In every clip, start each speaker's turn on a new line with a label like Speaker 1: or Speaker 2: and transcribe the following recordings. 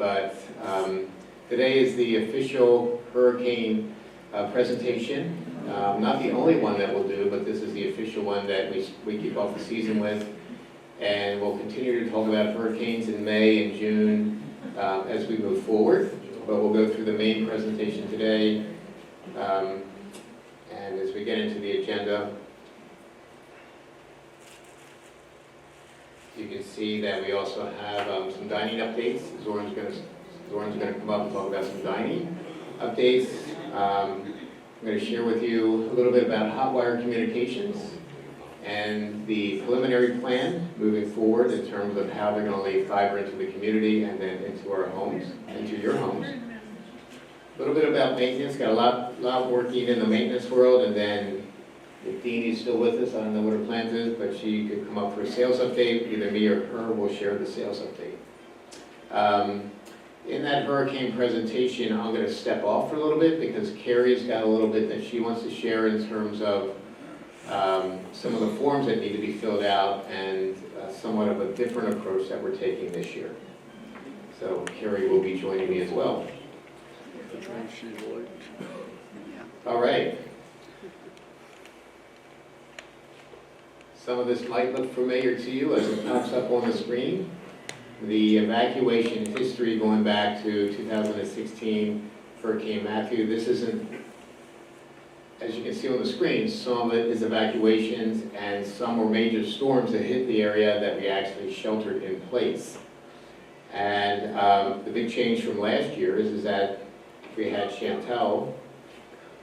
Speaker 1: But today is the official hurricane presentation. Not the only one that we'll do, but this is the official one that we kick off the season with. And we'll continue to talk about hurricanes in May and June as we move forward. But we'll go through the main presentation today. And as we get into the agenda, you can see that we also have some dining updates. Zoran's going to come up and talk about some dining updates. I'm going to share with you a little bit about Hotwire Communications and the preliminary plan moving forward in terms of how they're going to lay fiber into the community and then into our homes, into your homes. A little bit about maintenance. Got a lot working in the maintenance world, and then if Deanie's still with us, I don't know what her plans is, but she could come up for a sales update. Either me or her will share the sales update. In that hurricane presentation, I'm going to step off for a little bit because Carrie's got a little bit that she wants to share in terms of some of the forms that need to be filled out and somewhat of a different approach that we're taking this year. So Carrie will be joining me as well. All right. Some of this might look familiar to you as it pops up on the screen. The evacuation history going back to 2016 Hurricane Matthew. This isn't, as you can see on the screen, some of it is evacuations and some were major storms that hit the area that we actually sheltered in place. And the big change from last year is that we had Chantal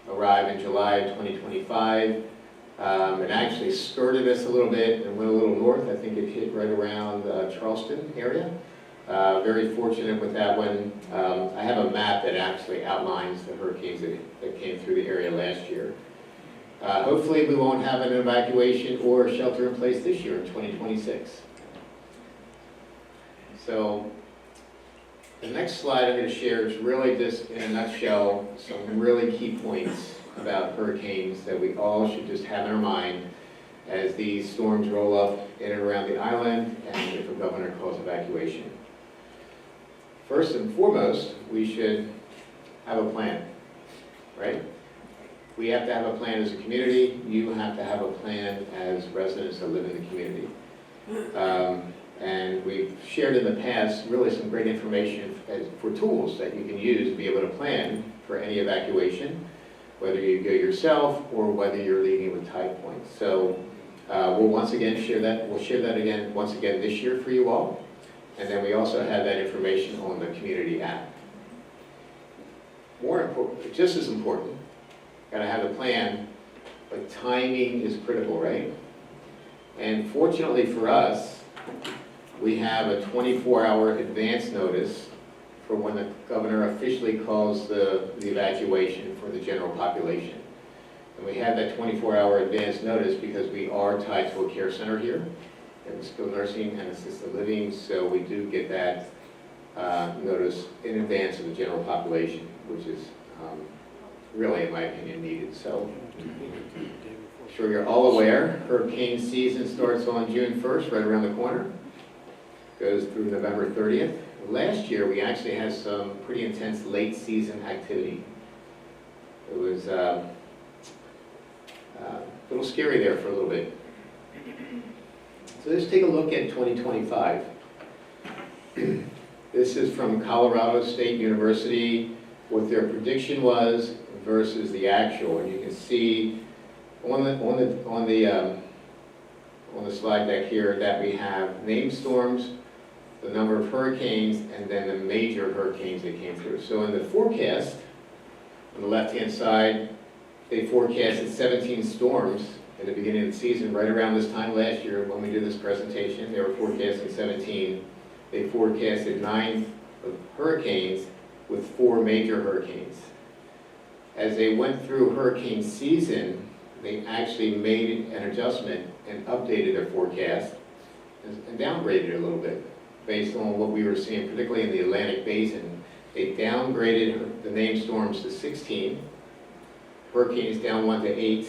Speaker 1: arrive in July of 2025. It actually skirted us a little bit and went a little north. I think it hit right around Charleston area. Very fortunate with that one. I have a map that actually outlines the hurricanes that came through the area last year. Hopefully we won't have an evacuation or shelter in place this year in 2026. So the next slide I'm going to share is really just in a nutshell some really key points about hurricanes that we all should just have in our mind as these storms roll up in and around the island and if a governor calls evacuation. First and foremost, we should have a plan, right? We have to have a plan as a community. You have to have a plan as residents that live in the community. And we've shared in the past really some great information for tools that you can use to be able to plan for any evacuation, whether you go yourself or whether you're leading with Tide Points. So we'll once again share that. We'll share that again once again this year for you all. And then we also have that information on the community app. More important, just as important, got to have a plan, but timing is critical, right? And fortunately for us, we have a 24-hour advance notice for when the governor officially calls the evacuation for the general population. And we have that 24-hour advance notice because we are tied to a care center here in skilled nursing and assisted living, so we do get that notice in advance of the general population, which is really, in my opinion, needed. So I'm sure you're all aware, hurricane season starts on June 1st, right around the corner. Goes through November 30th. Last year, we actually had some pretty intense late season activity. It was a little scary there for a little bit. So let's take a look at 2025. This is from Colorado State University, what their prediction was versus the actual. And you can see on the slide deck here that we have named storms, the number of hurricanes, and then the major hurricanes that came through. So in the forecast, on the left-hand side, they forecasted 17 storms at the beginning of the season. Right around this time last year when we did this presentation, they were forecasting 17. They forecasted 9 hurricanes with 4 major hurricanes. As they went through hurricane season, they actually made an adjustment and updated their forecast and downgraded it a little bit based on what we were seeing, particularly in the Atlantic Basin. They downgraded the named storms to 16, hurricanes down 1 to 8,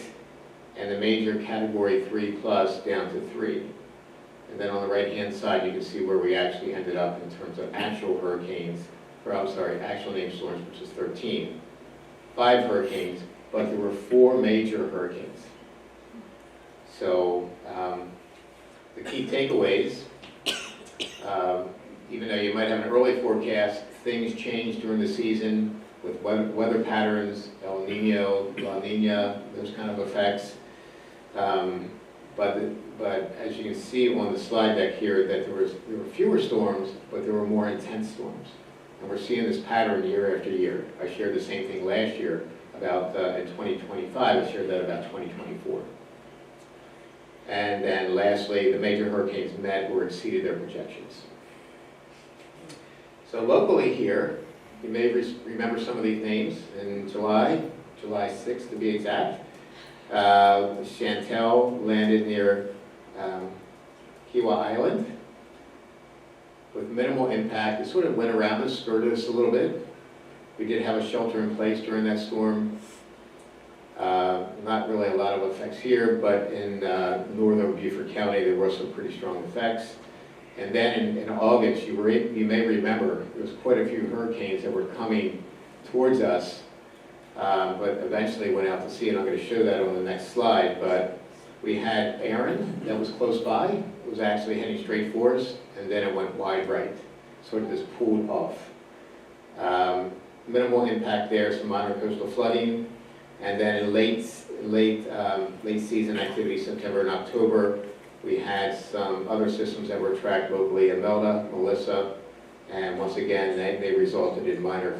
Speaker 1: and the major category 3 plus down to 3. And then on the right-hand side, you can see where we actually ended up in terms of actual hurricanes or I'm sorry, actual named storms, which is 13. 5 hurricanes, but there were 4 major hurricanes. So the key takeaways, even though you might have an early forecast, things change during the season with weather patterns, El Nino, La Nina, those kind of effects. But as you can see on the slide deck here, that there were fewer storms, but there were more intense storms. And we're seeing this pattern year after year. I shared the same thing last year about in 2025. I shared that about 2024. And then lastly, the major hurricanes met or exceeded their projections. So locally here, you may remember some of these names. In July 6th to be exact, Chantal landed near Kiwa Island with minimal impact. It sort of went around us, skirted us a little bit. We did have a shelter in place during that storm. Not really a lot of effects here, but in northern Beaufort County, there were some pretty strong effects. And then in August, you may remember, there was quite a few hurricanes that were coming towards us, but eventually went out to sea, and I'm going to show that on the next slide. But we had Aaron that was close by. It was actually heading straight for us, and then it went wide right, sort of just pulled off. Minimal impact there, some minor coastal flooding, and then in late season activity, September and October, we had some other systems that were tracked locally, Imelda, Melissa, and once again, they resulted in minor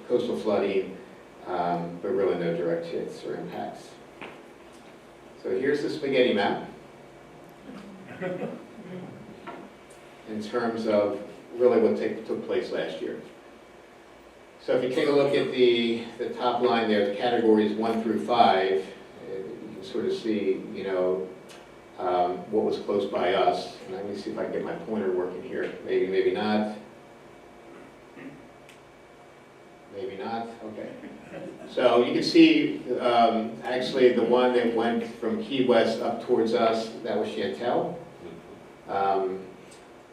Speaker 1: coastal flooding, but really no direct hits or impacts. So here's the spaghetti map in terms of really what took place last year. So if you take a look at the top line there, the categories 1 through 5, you can sort of see, what was close by us. And let me see if I can get my pointer working here. Maybe, maybe not. Maybe not. Okay. So you can see, actually, the one that went from Key West up towards us, that was Chantal.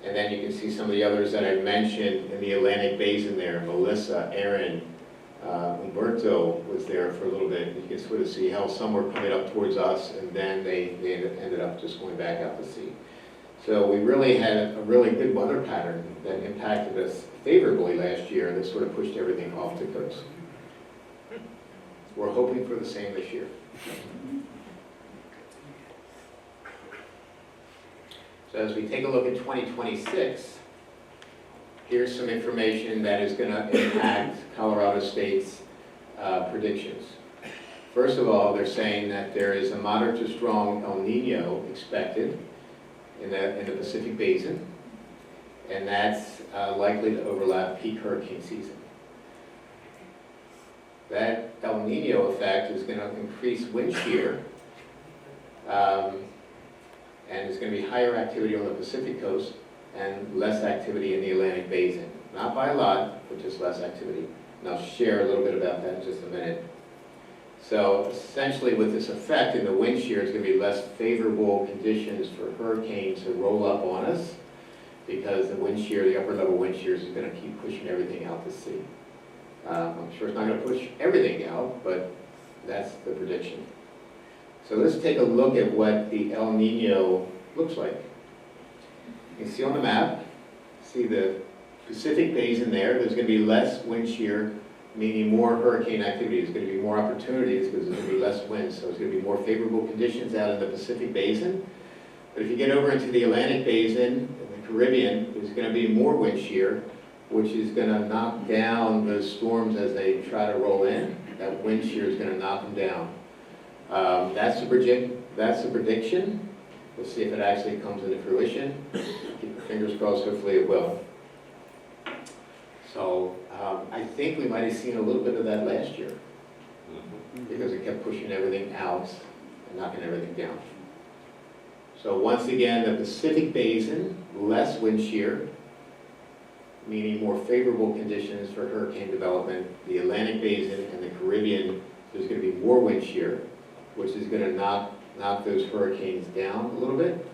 Speaker 1: And then you can see some of the others that I mentioned in the Atlantic Basin there. Melissa, Aaron, Umberto was there for a little bit. You can sort of see how some were coming up towards us, and then they ended up just going back out to sea. So we really had a really good weather pattern that impacted us favorably last year, that sort of pushed everything off the coast. We're hoping for the same this year. So as we take a look at 2026, here's some information that is going to impact Colorado State's predictions. First of all, they're saying that there is a moderate to strong El Nino expected in the Pacific Basin, and that's likely to overlap peak hurricane season. That El Nino effect is going to increase wind shear, and there's going to be higher activity on the Pacific coast and less activity in the Atlantic Basin. Not by a lot, but just less activity. And I'll share a little bit about that in just a minute. So essentially with this effect in the wind shear, it's going to be less favorable conditions for hurricanes to roll up on us, because the wind shear, the upper level wind shears, is going to keep pushing everything out to sea. I'm sure it's not going to push everything out, but that's the prediction. So let's take a look at what the El Nino looks like. You can see on the map, see the Pacific Basin there. There's going to be less wind shear, meaning more hurricane activity. There's going to be more opportunities because there's going to be less wind. So it's going to be more favorable conditions out in the Pacific Basin. But if you get over into the Atlantic Basin and the Caribbean, there's going to be more wind shear, which is going to knock down those storms as they try to roll in. That wind shear is going to knock them down. That's the prediction. We'll see if it actually comes into fruition. Keep your fingers crossed, hopefully it will. So I think we might have seen a little bit of that last year, because it kept pushing everything out and knocking everything down. So once again, the Pacific Basin, less wind shear, meaning more favorable conditions for hurricane development. The Atlantic Basin and the Caribbean, there's going to be more wind shear, which is going to knock those hurricanes down a little bit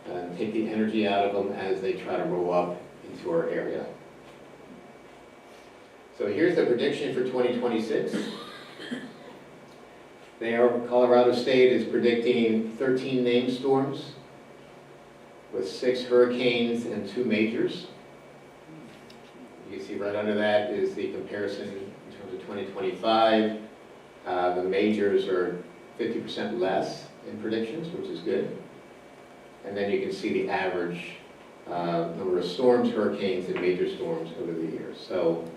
Speaker 1: and take the energy out of them as they try to roll up into our area. So here's the prediction for 2026. Colorado State is predicting 13 named storms with 6 hurricanes and 2 majors. You can see right under that is the comparison in terms of 2025. The majors are 50% less in predictions, which is good. And then you can see the average number of storms, hurricanes, and major storms over the years. So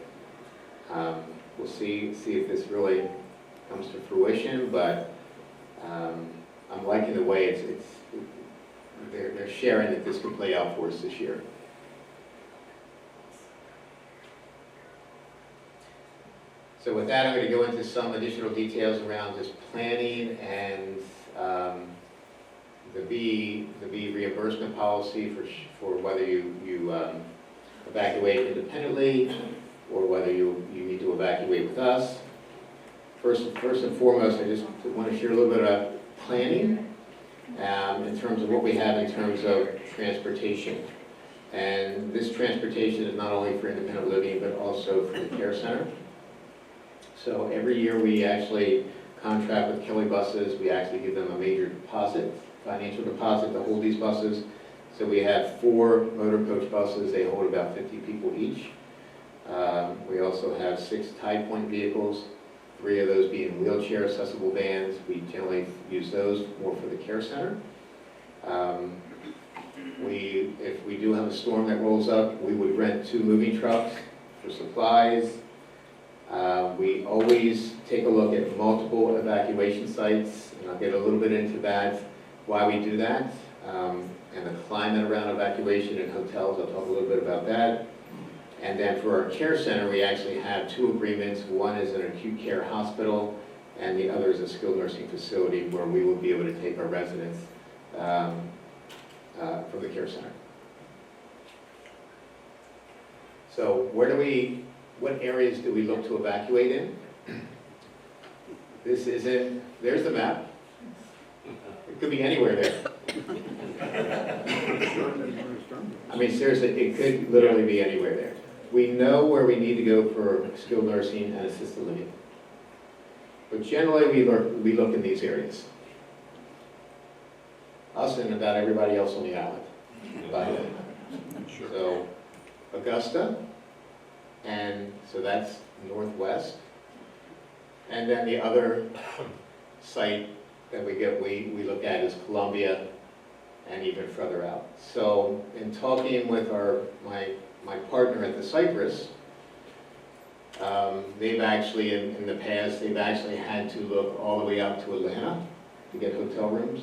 Speaker 1: we'll see if this really comes to fruition, but I'm liking the way they're sharing that this could play out for us this year. So with that, I'm going to go into some additional details around just planning and the B reimbursement policy for whether you evacuate independently or whether you need to evacuate with us. First and foremost, I just want to share a little bit about planning in terms of what we have in terms of transportation. And this transportation is not only for independent living, but also for the care center. So every year we actually contract with Kelly Buses. We actually give them a major deposit, financial deposit to hold these buses. So we have 4 motor coach buses. They hold about 50 people each. We also have 6 Tide Point vehicles, 3 of those being wheelchair accessible vans. We generally use those more for the care center. If we do have a storm that rolls up, we would rent 2 moving trucks for supplies. We always take a look at multiple evacuation sites, and I'll get a little bit into that, why we do that, and the climate around evacuation in hotels. I'll talk a little bit about that. And then for our care center, we actually have 2 agreements. One is an acute care hospital, and the other is a skilled nursing facility where we will be able to take our residents from the care center. So what areas do we look to evacuate in? There's the map. It could be anywhere there. I mean, seriously, it could literally be anywhere there. We know where we need to go for skilled nursing and assisted living. But generally, we look in these areas. Us and about everybody else on the island, by the way.
Speaker 2: Sure.
Speaker 1: So, Augusta, and so that's northwest. And then the other site that we look at is Columbia, and even further out. So in talking with my partner at the Cypress, they've actually, in the past, they've actually had to look all the way out to Atlanta to get hotel rooms.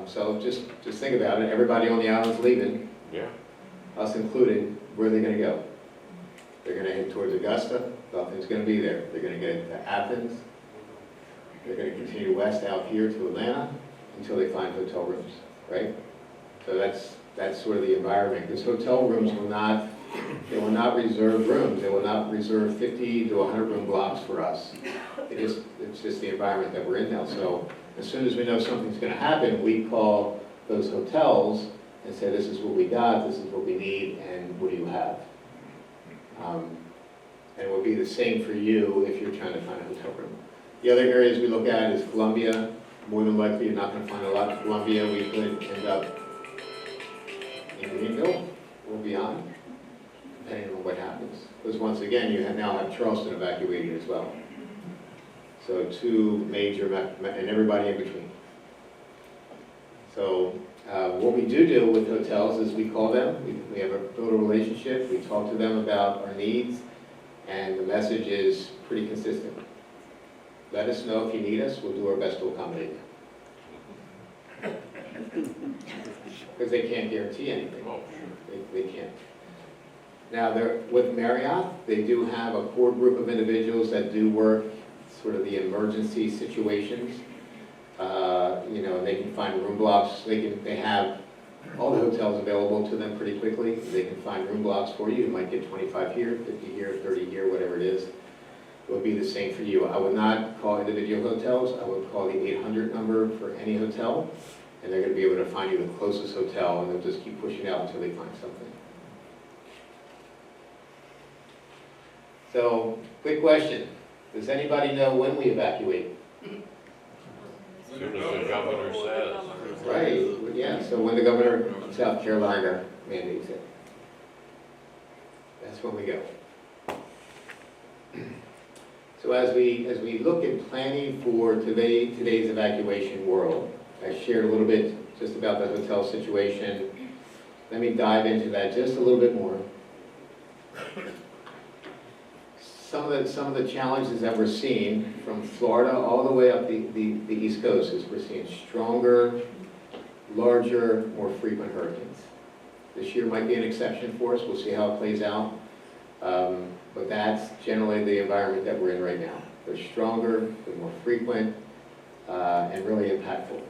Speaker 1: So just think about it. Everybody on the island's leaving,
Speaker 2: Yeah.
Speaker 1: us included. Where are they going to go? They're going to head towards Augusta. Nothing's going to be there. They're going to get to Athens. They're going to continue west out here to Atlanta until they find hotel rooms, right? So that's sort of the environment. Because hotel rooms will not reserve rooms. They will not reserve 50 to 100 room blocks for us. It's just the environment that we're in now. So as soon as we know something's going to happen, we call those hotels and say, this is what we got, this is what we need, and what do you have? And it will be the same for you if you're trying to find a hotel room. The other areas we look at is Columbia. More than likely, you're not going to find a lot in Columbia. We could end up in Greenville or beyond, depending on what happens. Because once again, you now have Charleston evacuated as well. So 2 major, and everybody in between. So what we do with hotels is we call them, we have build a relationship, we talk to them about our needs, and the message is pretty consistent. Let us know if you need us, we'll do our best to accommodate you. Because they can't guarantee anything.
Speaker 2: Oh, sure.
Speaker 1: They can't. Now, with Marriott, they do have a core group of individuals that do work sort of the emergency situations. They can find room blocks. They have all the hotels available to them pretty quickly. They can find room blocks for you. You might get 25 here, 50 here, 30 here, whatever it is. It would be the same for you. I would not call individual hotels. I would call the 800 number for any hotel, and they're going to be able to find you the closest hotel, and they'll just keep pushing out until they find something. So, quick question. Does anybody know when we evacuate?
Speaker 2: As soon as the governor says.
Speaker 1: Right, yeah, so when the governor of South Carolina mandates it. That's when we go. So as we look at planning for today's evacuation world, I shared a little bit just about the hotel situation. Let me dive into that just a little bit more. Some of the challenges that we're seeing from Florida all the way up the East Coast is we're seeing stronger, larger, more frequent hurricanes. This year might be an exception for us. We'll see how it plays out. But that's generally the environment that we're in right now. They're stronger, they're more frequent, and really impactful.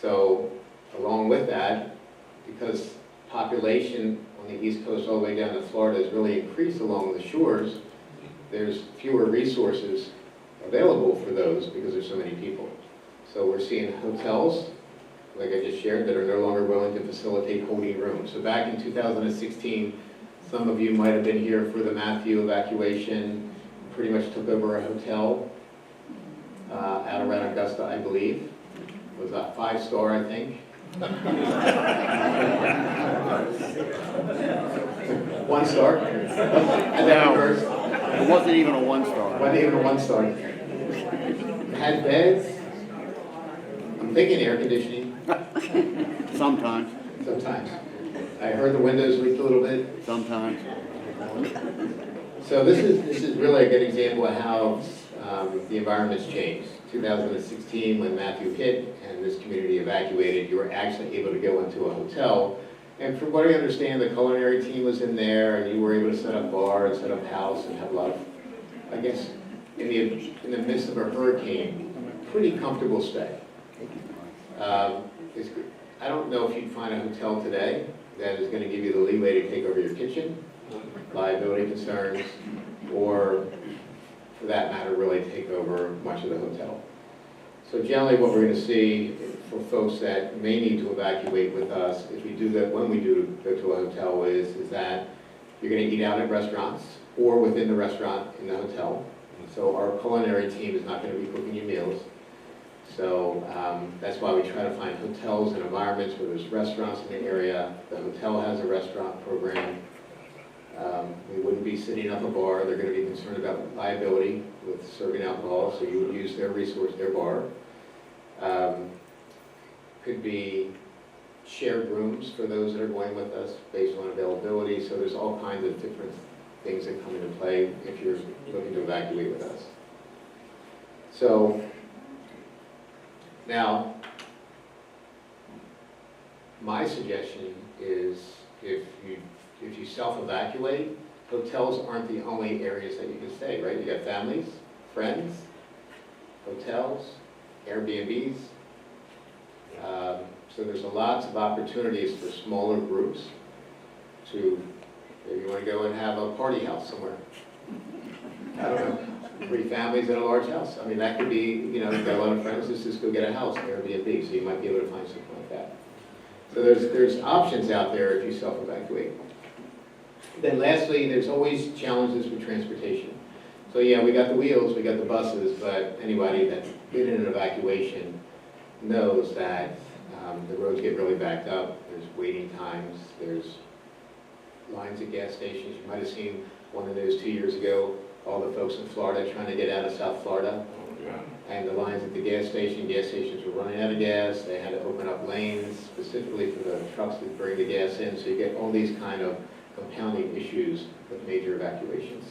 Speaker 1: So along with that, because population on the East Coast all the way down to Florida has really increased along the shores, there's fewer resources available for those because there's so many people. So we're seeing hotels, like I just shared, that are no longer willing to facilitate holding rooms. So back in 2016, some of you might have been here for the Matthew evacuation, pretty much took over a hotel out around Augusta, I believe. It was a 5-star, I think. 1 star?
Speaker 3: No, it wasn't even a 1-star.
Speaker 1: Wasn't even a 1-star. Had beds. I'm thinking air conditioning.
Speaker 3: Sometimes,
Speaker 1: Sometimes. I heard the windows leaked a little bit.
Speaker 3: sometimes.
Speaker 1: So this is really a good example of how the environment's changed. 2016, when Matthew hit and this community evacuated, you were actually able to go into a hotel. And from what I understand, the culinary team was in there, and you were able to set up bar and set up house and have a lot of, I guess, in the midst of a hurricane, pretty comfortable stay. I don't know if you'd find a hotel today that is going to give you the leeway to take over your kitchen, liability concerns, or for that matter, really take over much of the hotel. So generally what we're going to see for folks that may need to evacuate with us, if we do that, when we do go to a hotel, is that you're going to eat out at restaurants or within the restaurant in the hotel. So our culinary team is not going to be cooking you meals. So that's why we try to find hotels and environments where there's restaurants in the area. The hotel has a restaurant program. We wouldn't be sitting up a bar. They're going to be concerned about liability with serving alcohol, so you would use their resource, their bar. Could be shared rooms for those that are going with us based on availability. So there's all kinds of different things that come into play if you're looking to evacuate with us. So now, my suggestion is if you self-evacuate, hotels aren't the only areas that you can stay, right? You got families, friends, hotels, Airbnbs. So there's lots of opportunities for smaller groups to, maybe you want to go and have a party house somewhere. I don't know, 3 families in a large house. I mean, that could be, you know, you've got a lot of friends, let's just go get a house, Airbnb, so you might be able to find something like that. So there's options out there if you self-evacuate. Then lastly, there's always challenges with transportation. So yeah, we got the wheels, we got the buses, but anybody that's been in an evacuation knows that the roads get really backed up, there's waiting times, there's lines at gas stations. You might have seen one of those 2 years ago, all the folks in Florida trying to get out of South Florida. And the lines at the gas stations were running out of gas. They had to open up lanes specifically for the trucks that bring the gas in. So you get all these kind of compounding issues with major evacuations.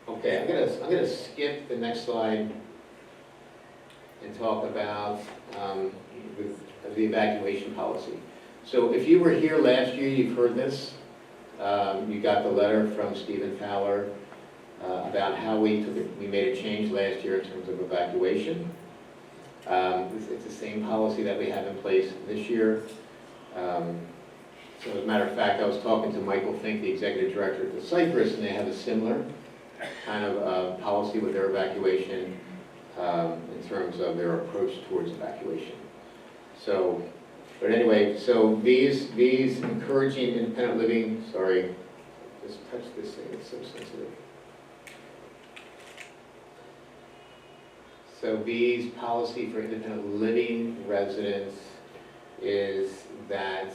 Speaker 1: Okay, I'm gonna skip the next slide and talk about the evacuation policy. So if you were here last year, you've heard this. You got the letter from Stephen Fowler about how we made a change last year in terms of evacuation. It's the same policy that we have in place this year. So as a matter of fact, I was talking to Michael Fink, the executive director at the Cypress, and they have a similar kind of policy with their evacuation in terms of their approach towards evacuation. So But anyway, so these encouraging independent living, sorry, just touch this thing, it's so sensitive. So B's policy for independent living residents is that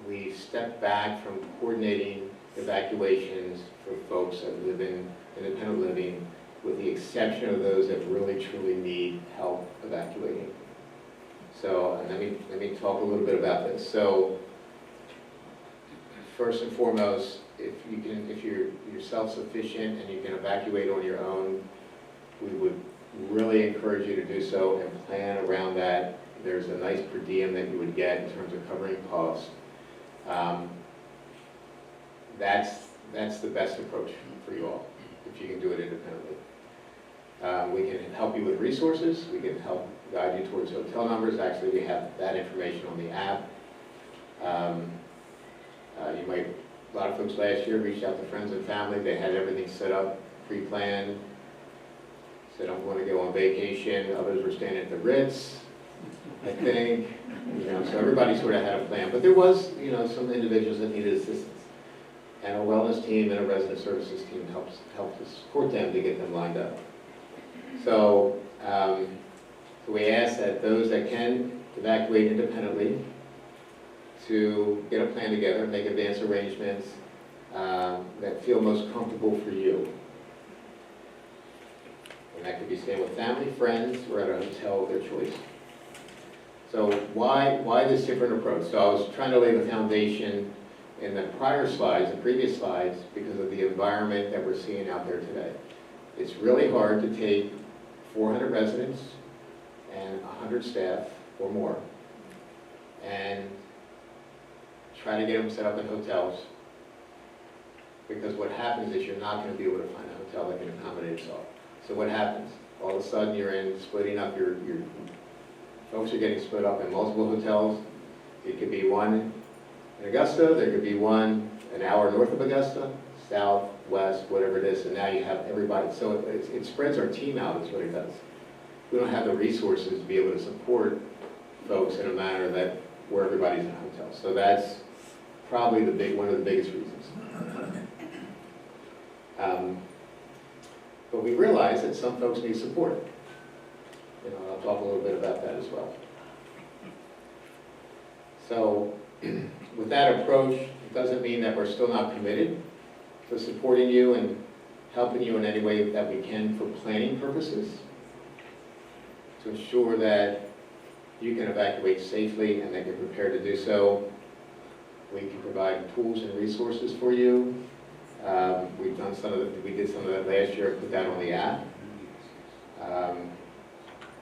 Speaker 1: we step back from coordinating evacuations for folks that live in independent living, with the exception of those that really truly need help evacuating. So let me talk a little bit about this. So first and foremost, if you're self-sufficient and you can evacuate on your own, we would really encourage you to do so and plan around that. There's a nice per diem that you would get in terms of covering costs. That's the best approach for you all, if you can do it independently. We can help you with resources. We can help guide you towards hotel numbers. Actually, we have that information on the app. A lot of folks last year reached out to friends and family. They had everything set up, pre-planned. Said, I'm going to go on vacation. Others were staying at the Ritz, I think. So everybody sort of had a plan. But there was, some individuals that needed assistance. And a wellness team and a resident services team helped to support them to get them lined up. So we ask that those that can evacuate independently to get a plan together, make advance arrangements that feel most comfortable for you. And that could be staying with family, friends, or at a hotel of their choice. So why this different approach? So I was trying to lay the foundation in the previous slides, because of the environment that we're seeing out there today. It's really hard to take 400 residents and 100 staff or more and try to get them set up in hotels, because what happens is you're not going to be able to find a hotel that can accommodate itself. So what happens? All of a sudden you're splitting up your folks are getting split up in multiple hotels. It could be one in Augusta, there could be one an hour north of Augusta, south, west, whatever it is, and now you have everybody. So it spreads our team out, is what it does. We don't have the resources to be able to support folks in a manner that where everybody's in a hotel. So that's probably one of the biggest reasons. But we realize that some folks need support. I'll talk a little bit about that as well. So with that approach, it doesn't mean that we're still not committed to supporting you and helping you in any way that we can for planning purposes, to ensure that you can evacuate safely and that you're prepared to do so. We can provide tools and resources for you. We did some of that last year, put that on the app.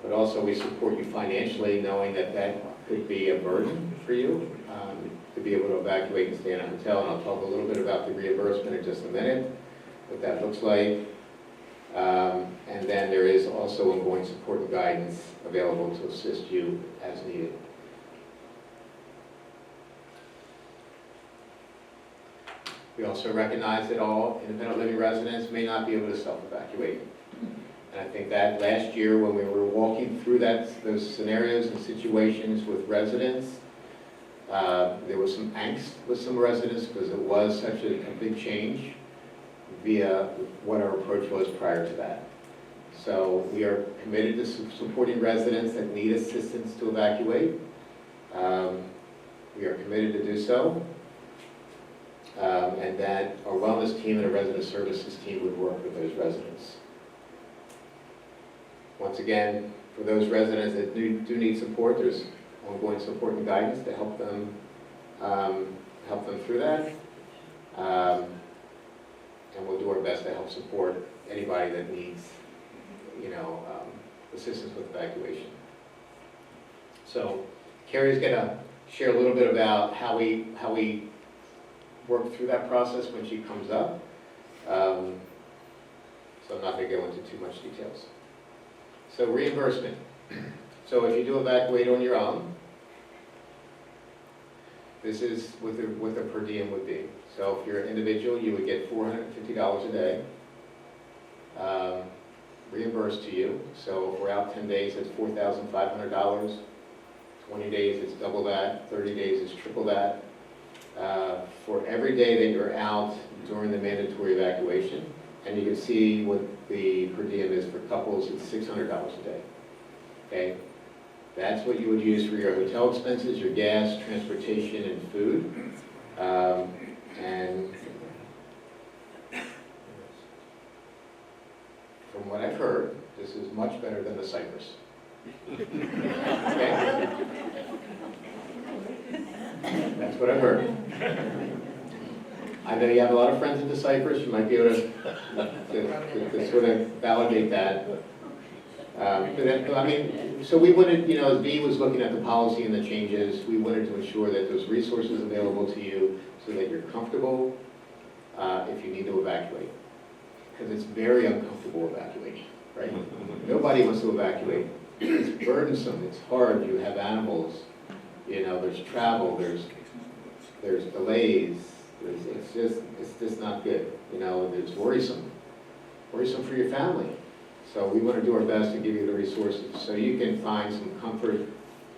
Speaker 1: But also we support you financially, knowing that could be a burden for you to be able to evacuate and stay in a hotel. And I'll talk a little bit about the reimbursement in just a minute, what that looks like. And then there is also ongoing support and guidance available to assist you as needed. We also recognize that all independent living residents may not be able to self-evacuate. And I think that last year when we were walking through those scenarios and situations with residents, there was some angst with some residents because it was such a big change via what our approach was prior to that. So we are committed to supporting residents that need assistance to evacuate. We are committed to do so. And that our wellness team and our resident services team would work with those residents. Once again, for those residents that do need support, there's ongoing support and guidance to help them through that. And we'll do our best to help support anybody that needs, assistance with evacuation. So Carrie's going to share a little bit about how we work through that process when she comes up. So I'm not going to go into too much details. So reimbursement. So if you do evacuate on your own, this is what the per diem would be. So if you're an individual, you would get $450 a day reimbursed to you. So if we're out 10 days, that's $4,500. 20 days, it's double that. 30 days is triple that. For every day that you're out during the mandatory evacuation, and you can see what the per diem is for couples, it's $600 a day. Okay? That's what you would use for your hotel expenses, your gas, transportation, and food. And from what I've heard, this is much better than the Cypress. Okay? That's what I've heard. I know you have a lot of friends at the Cypress, you might be able to sort of validate that. But I mean, so we wanted, as Bea was looking at the policy and the changes, we wanted to ensure that there's resources available to you so that you're comfortable if you need to evacuate. Because it's very uncomfortable evacuating, right? Nobody wants to evacuate. It's burdensome, it's hard, you have animals, there's travel, there's delays, it's just not good. It's worrisome for your family. So we want to do our best to give you the resources so you can find some comfort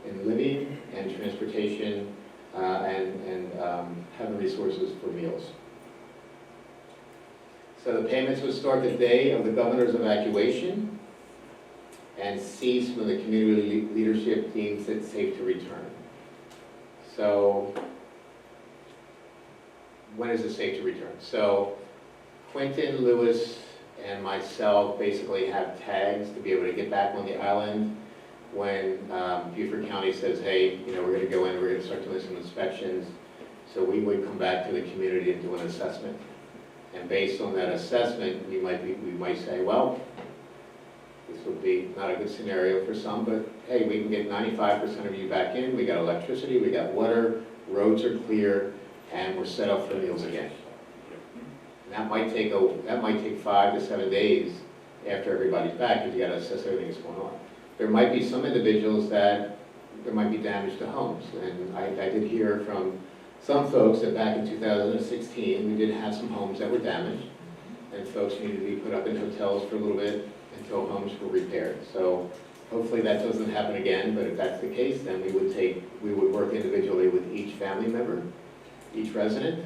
Speaker 1: in living and transportation and have the resources for meals. So the payments would start the day of the governor's evacuation and cease when the community leadership deems it safe to return. So when is it safe to return? So Quentin, Lewis, and myself basically have tags to be able to get back on the island when Beaufort County says, hey, we're going to go in, we're going to start doing some inspections. So we would come back to the community and do an assessment. And based on that assessment, we might say, well, this would be not a good scenario for some, but hey, we can get 95% of you back in, we got electricity, we got water, roads are clear, and we're set up for meals again. And that might take 5 to 7 days after everybody's back, because you got to assess everything that's going on. There might be some individuals that there might be damage to homes, and I did hear from some folks that back in 2016, we did have some homes that were damaged, and folks needed to be put up in hotels for a little bit until homes were repaired. So hopefully that doesn't happen again, but if that's the case, then we would work individually with each family member, each resident,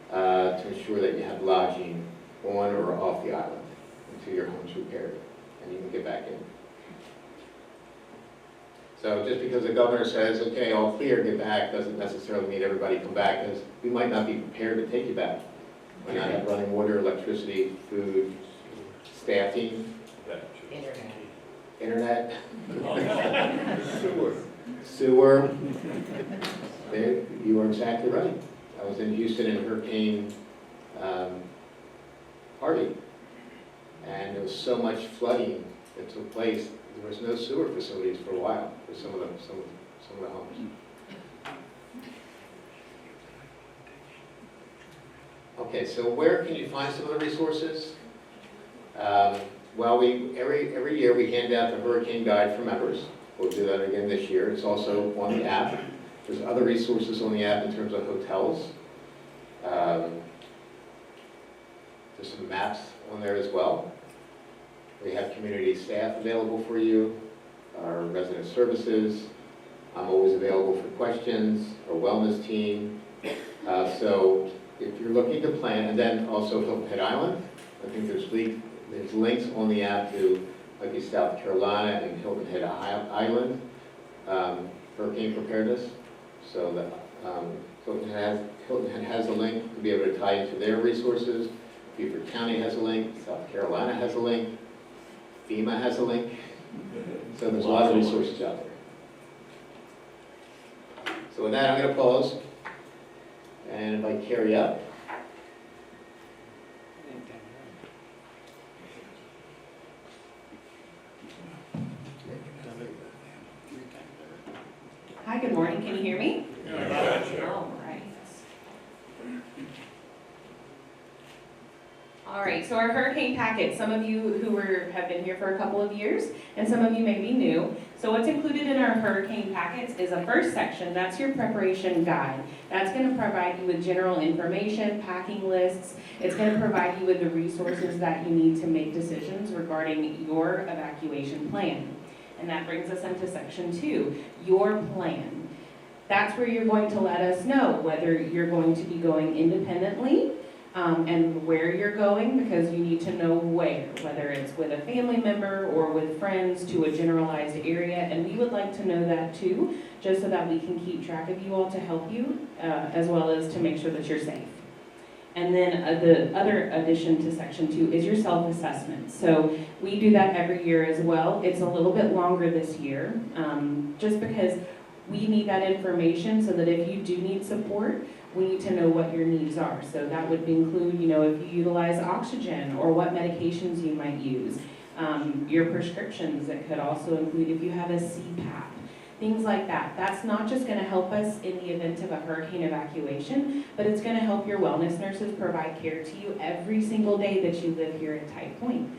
Speaker 1: to ensure that you have lodging on or off the island until your home's repaired and you can get back in. So just because the governor says, okay, all clear, get back, doesn't necessarily mean everybody come back, because we might not be prepared to take you back. We might not have running water, electricity, food, staffing, internet, sewer. You are exactly right. I was in Houston in Hurricane Harvey, and there was so much flooding that took place. There was no sewer facilities for a while for some of the homes. Okay, so where can you find some of the resources? Well, every year we hand out the Hurricane Guide for members. We'll do that again this year. It's also on the app. There's other resources on the app in terms of hotels. There's some maps on there as well. We have community staff available for you, our resident services. I'm always available for questions, our wellness team. So if you're looking to plan, and then also Hilton Head Island, I think there's links on the app to like South Carolina and Hilton Head Island hurricane preparedness. So that Hilton Head has a link to be able to tie into their resources. Beaufort County has a link, South Carolina has a link, FEMA has a link. So there's a lot of resources out there. So with that, I'm going to pause and invite Carrie up.
Speaker 4: Hi, good morning. Can you hear me?
Speaker 2: Yeah.
Speaker 4: All right. All right, so our hurricane packet, some of you who have been here for a couple of years, and some of you may be new. So what's included in our hurricane packets is a first section, that's your preparation guide. That's going to provide you with general information, packing lists. It's going to provide you with the resources that you need to make decisions regarding your evacuation plan. And that brings us into section 2, your plan. That's where you're going to let us know whether you're going to be going independently and where you're going, because you need to know where, whether it's with a family member or with friends to a generalized area. And we would like to know that too, just so that we can keep track of you all to help you, as well as to make sure that you're safe. And then the other addition to section 2 is your self-assessment. So we do that every year as well. It's a little bit longer this year, just because we need that information so that if you do need support, we need to know what your needs are. So that would include, if you utilize oxygen or what medications you might use. Your prescriptions, it could also include if you have a CPAP, things like that. That's not just gonna help us in the event of a hurricane evacuation, but it's gonna help your wellness nurses provide care to you every single day that you live here at Tide Point.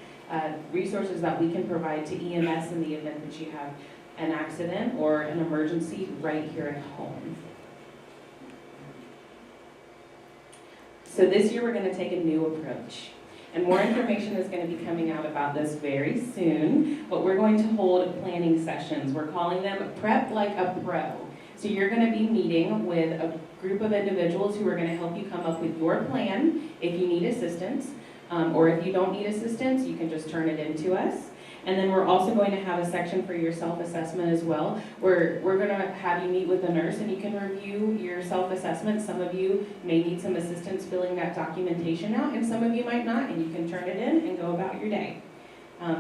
Speaker 4: Resources that we can provide to EMS in the event that you have an accident or an emergency right here at home. So this year we're going to take a new approach, and more information is going to be coming out about this very soon, but we're going to hold planning sessions. We're calling them Prep Like a Pro. So you're going to be meeting with a group of individuals who are going to help you come up with your plan if you need assistance, or if you don't need assistance, you can just turn it into us. And then we're also going to have a section for your self-assessment as well, where we're going to have you meet with a nurse and you can review your self-assessment. Some of you may need some assistance filling that documentation out, and some of you might not, and you can turn it in and go about your day.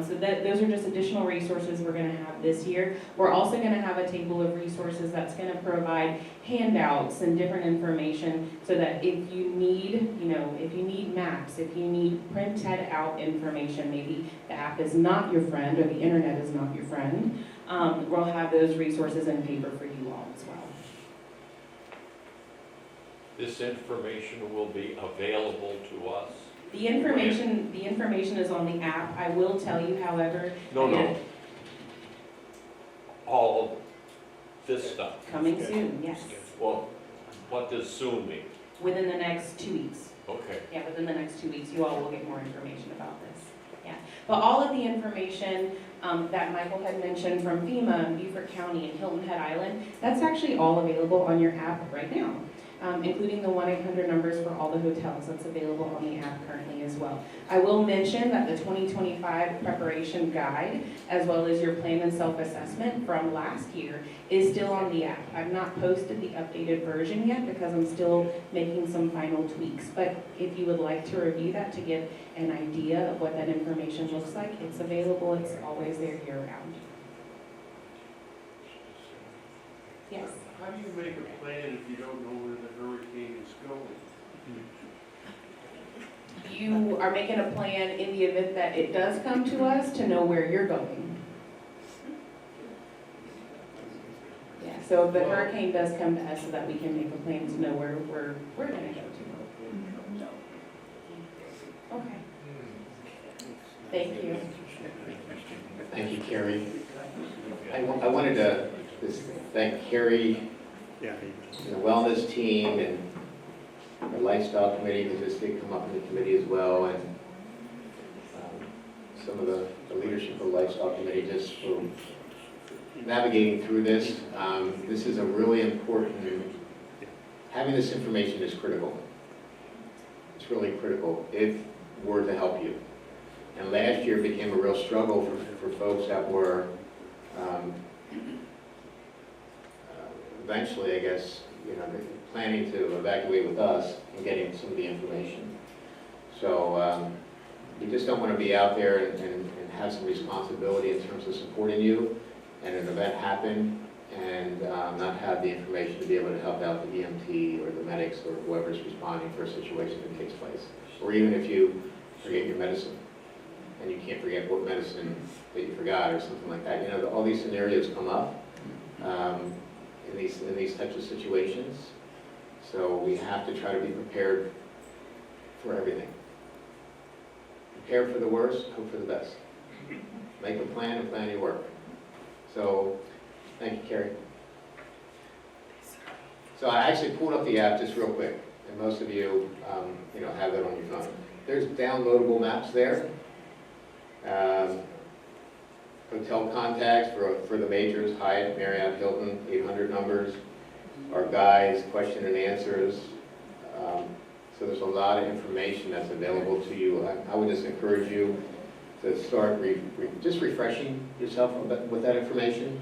Speaker 4: So those are just additional resources we're going to have this year. We're also going to have a table of resources that's going to provide handouts and different information so that if you need, if you need maps, if you need printed out information, maybe the app is not your friend or the internet is not your friend, we'll have those resources in paper for you all as well.
Speaker 2: This information will be available to us?
Speaker 4: The information is on the app. I will tell you, however.
Speaker 2: No. All of this stuff.
Speaker 4: Coming soon, yes.
Speaker 2: Well, what does soon mean?
Speaker 4: Within the next 2 weeks.
Speaker 2: Okay.
Speaker 4: Yeah, within the next 2 weeks, you all will get more information about this. Yeah. But all of the information that Michael had mentioned from FEMA and Beaufort County and Hilton Head Island, that's actually all available on your app right now. Including the 1-800 numbers for all the hotels. That's available on the app currently as well. I will mention that the 2025 preparation guide, as well as your plan and self-assessment from last year, is still on the app. I've not posted the updated version yet because I'm still making some final tweaks. But if you would like to review that to get an idea of what that information looks like, it's available. It's always there year-round. Yes?
Speaker 5: How do you make a plan if you don't know where the hurricane is going?
Speaker 4: You are making a plan in the event that it does come to us to know where you're going. Yeah, so if the hurricane does come to us so that we can make a plan to know where we're going to go to. Okay. Thank you.
Speaker 1: Thank you, Carrie. I wanted to just thank Carrie,
Speaker 3: Yeah.
Speaker 1: the wellness team, and the lifestyle committee, because this did come up in the committee as well, and some of the leadership of the lifestyle committee just for navigating through this. This is a really important, having this information is critical. It's really critical if we're to help you. And last year became a real struggle for folks that were eventually, I guess, planning to evacuate with us and getting some of the information. So we just don't want to be out there and have some responsibility in terms of supporting you and an event happen and not have the information to be able to help out the EMT or the medics or whoever's responding for a situation that takes place. Or even if you forget your medicine and you can't forget what medicine that you forgot or something like that. All these scenarios come up in these types of situations. So we have to try to be prepared for everything. Prepare for the worst, hope for the best. Make a plan and plan your work. So, thank you, Carrie. So I actually pulled up the app just real quick, and most of you, have that on your phone. There's downloadable maps there. hotel contacts for the majors, Hyatt, Marriott, Hilton, 800 numbers, our guides, question and answers. So there's a lot of information that's available to you. I would just encourage you to start just refreshing yourself with that information.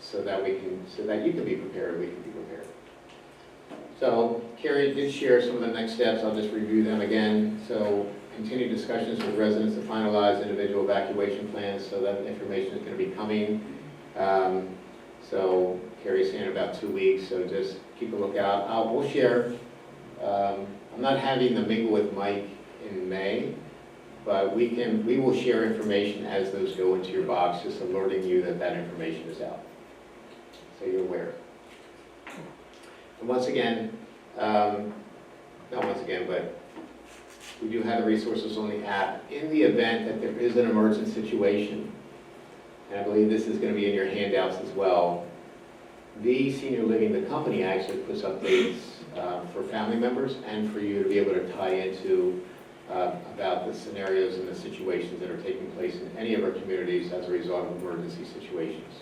Speaker 1: So that you can be prepared, we can be prepared. So Carrie did share some of the next steps. I'll just review them again. So continue discussions with residents to finalize individual evacuation plans. So that information is going to be coming. So Carrie's saying about 2 weeks. So just keep a lookout. We'll share. I'm not having the mingle with Mike in May, but we will share information as those go into your box, just alerting you that that information is out, so you're aware. And once again, not once again, but we do have the resources on the app. In the event that there is an emergent situation, and I believe this is going to be in your handouts as well, the Senior Living, the company actually puts updates for family members and for you to be able to tie into about the scenarios and the situations that are taking place in any of our communities as a result of emergency situations.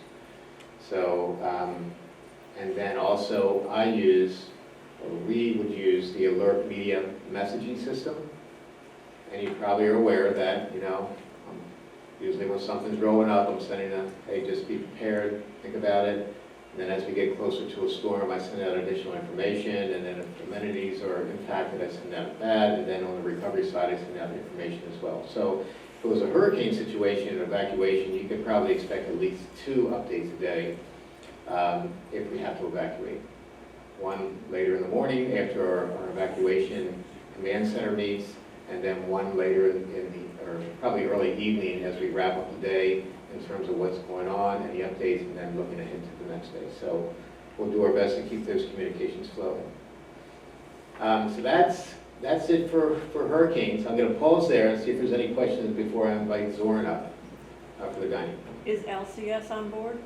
Speaker 1: So, and then also we would use the Alert Media messaging system. And you probably are aware that, usually when something's growing up, I'm sending hey, just be prepared, think about it. And then as we get closer to a storm, I send out additional information, and then if amenities are impacted, I send out that, and then on the recovery side, I send out information as well. So if it was a hurricane situation, an evacuation, you could probably expect at least 2 updates a day if we have to evacuate. One later in the morning after our evacuation command center meets, and then one later or probably early evening as we wrap up the day in terms of what's going on, any updates, and then looking ahead to the next day. So we'll do our best to keep those communications flowing. So that's it for hurricanes. I'm going to pause there and see if there's any questions before I invite Zoran up for the dining.
Speaker 6: Is LCS on board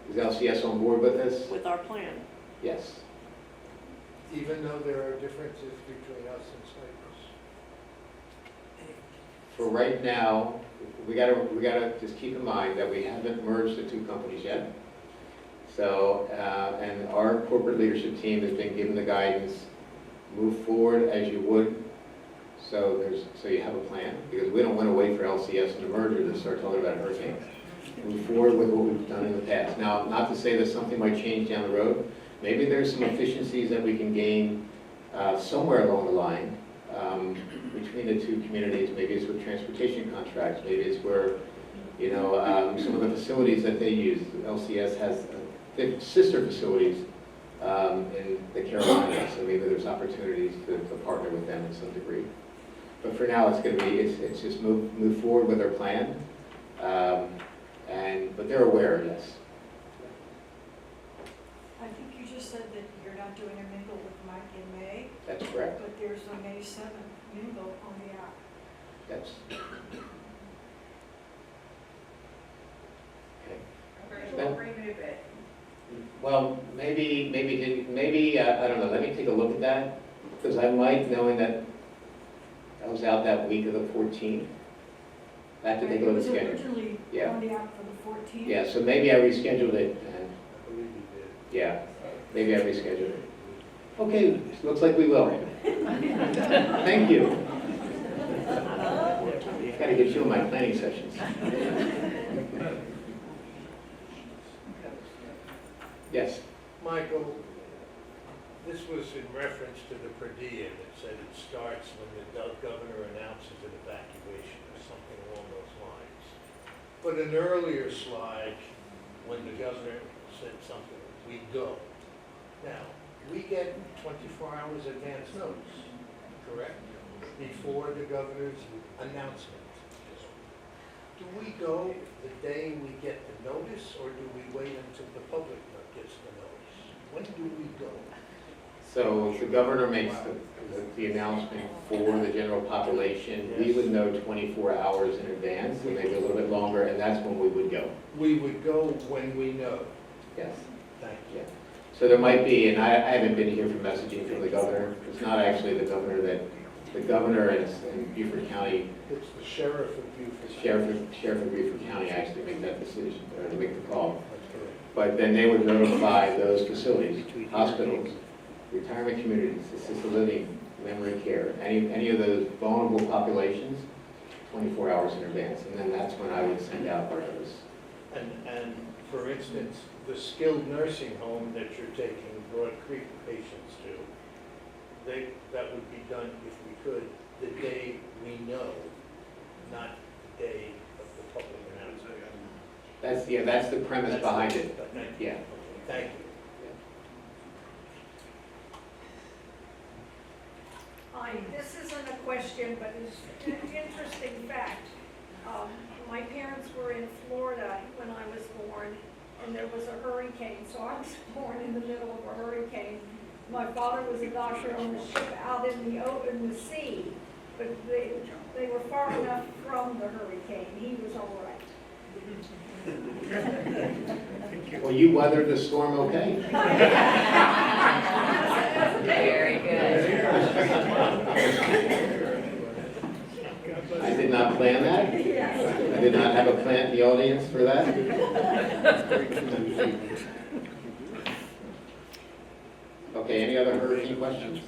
Speaker 1: Is LCS on board with us?
Speaker 6: with our plan?
Speaker 1: Yes.
Speaker 7: Even though there are differences between us and Cyprus.
Speaker 1: For right now, we gotta just keep in mind that we haven't merged the 2 companies yet. So, and our corporate leadership team has been given the guidance, move forward as you would. So you have a plan, because we don't want to wait for LCS and the merger to start talking about hurricanes. Move forward with what we've done in the past. Now, not to say that something might change down the road. Maybe there's some efficiencies that we can gain somewhere along the line between the 2 communities. Maybe it's with transportation contracts. Maybe it's where, some of the facilities that they use. LCS has sister facilities in the Carolinas, so maybe there's opportunities to partner with them in some degree. But for now, it's just move forward with our plan. But they're aware, yes.
Speaker 8: I think you just said that you're not doing a mingle with Mike in May,
Speaker 1: That's correct.
Speaker 8: but there's a May 7th mingle on the app.
Speaker 1: That's. Okay.
Speaker 8: Virtual remove it.
Speaker 1: Well, maybe, I don't know, let me take a look at that, because I might, knowing that I was out that week of the 14th. I have to take a look at the
Speaker 8: It was
Speaker 1: schedule.
Speaker 8: originally
Speaker 1: Yeah.
Speaker 8: on the app for the 14th.
Speaker 1: Yeah, so maybe I rescheduled it, and,
Speaker 7: I believe you did.
Speaker 1: yeah, maybe I rescheduled it. Okay, looks like we will. Thank you. Got to get you in my planning sessions. Yes.
Speaker 7: Michael, this was in reference to the per diem. It said it starts when the governor announces an evacuation or something along those lines. But an earlier slide, when the governor said something, we go. Now, we get 24 hours advance notice, correct? Before the governor's announcement. Do we go the day we get the notice, or do we wait until the public gets the notice? When do we go?
Speaker 1: So the governor makes the announcement for the general population. We would know 24 hours in advance, or maybe a little bit longer, and that's when we would go.
Speaker 7: We would go when we know.
Speaker 1: Yes.
Speaker 7: Thank you.
Speaker 1: Yeah. So there might be, and I haven't been here for messaging from the governor. It's not actually the governor that the governor in Beaufort County,
Speaker 7: It's the sheriff of Beaufort.
Speaker 1: sheriff of Beaufort County actually make that decision, or to make the call.
Speaker 7: That's correct.
Speaker 1: But then they would notify those facilities, hospitals, retirement communities, assisted living, memory care, any of those vulnerable populations, 24 hours in advance. And then that's when I would send out our notice.
Speaker 7: And for instance, the skilled nursing home that you're taking Broad Creek patients to, that would be done, if we could, the day we know, not the day of the public announcement.
Speaker 1: That's the premise
Speaker 7: That's
Speaker 1: behind
Speaker 7: the-
Speaker 1: it.
Speaker 7: Thank you.
Speaker 1: Yeah.
Speaker 7: Okay, thank you.
Speaker 8: Hi, this isn't a question, but it's an interesting fact. My parents were in Florida when I was born, and there was a hurricane, so I was born in the middle of a hurricane. My father was a doctor on the ship out in the sea, but they were far enough from the hurricane. He was all right.
Speaker 1: Well, you weathered the storm okay.
Speaker 4: Very good.
Speaker 1: I did not plan that. I did not have a plant in the audience for that. Okay, any other hurricane questions?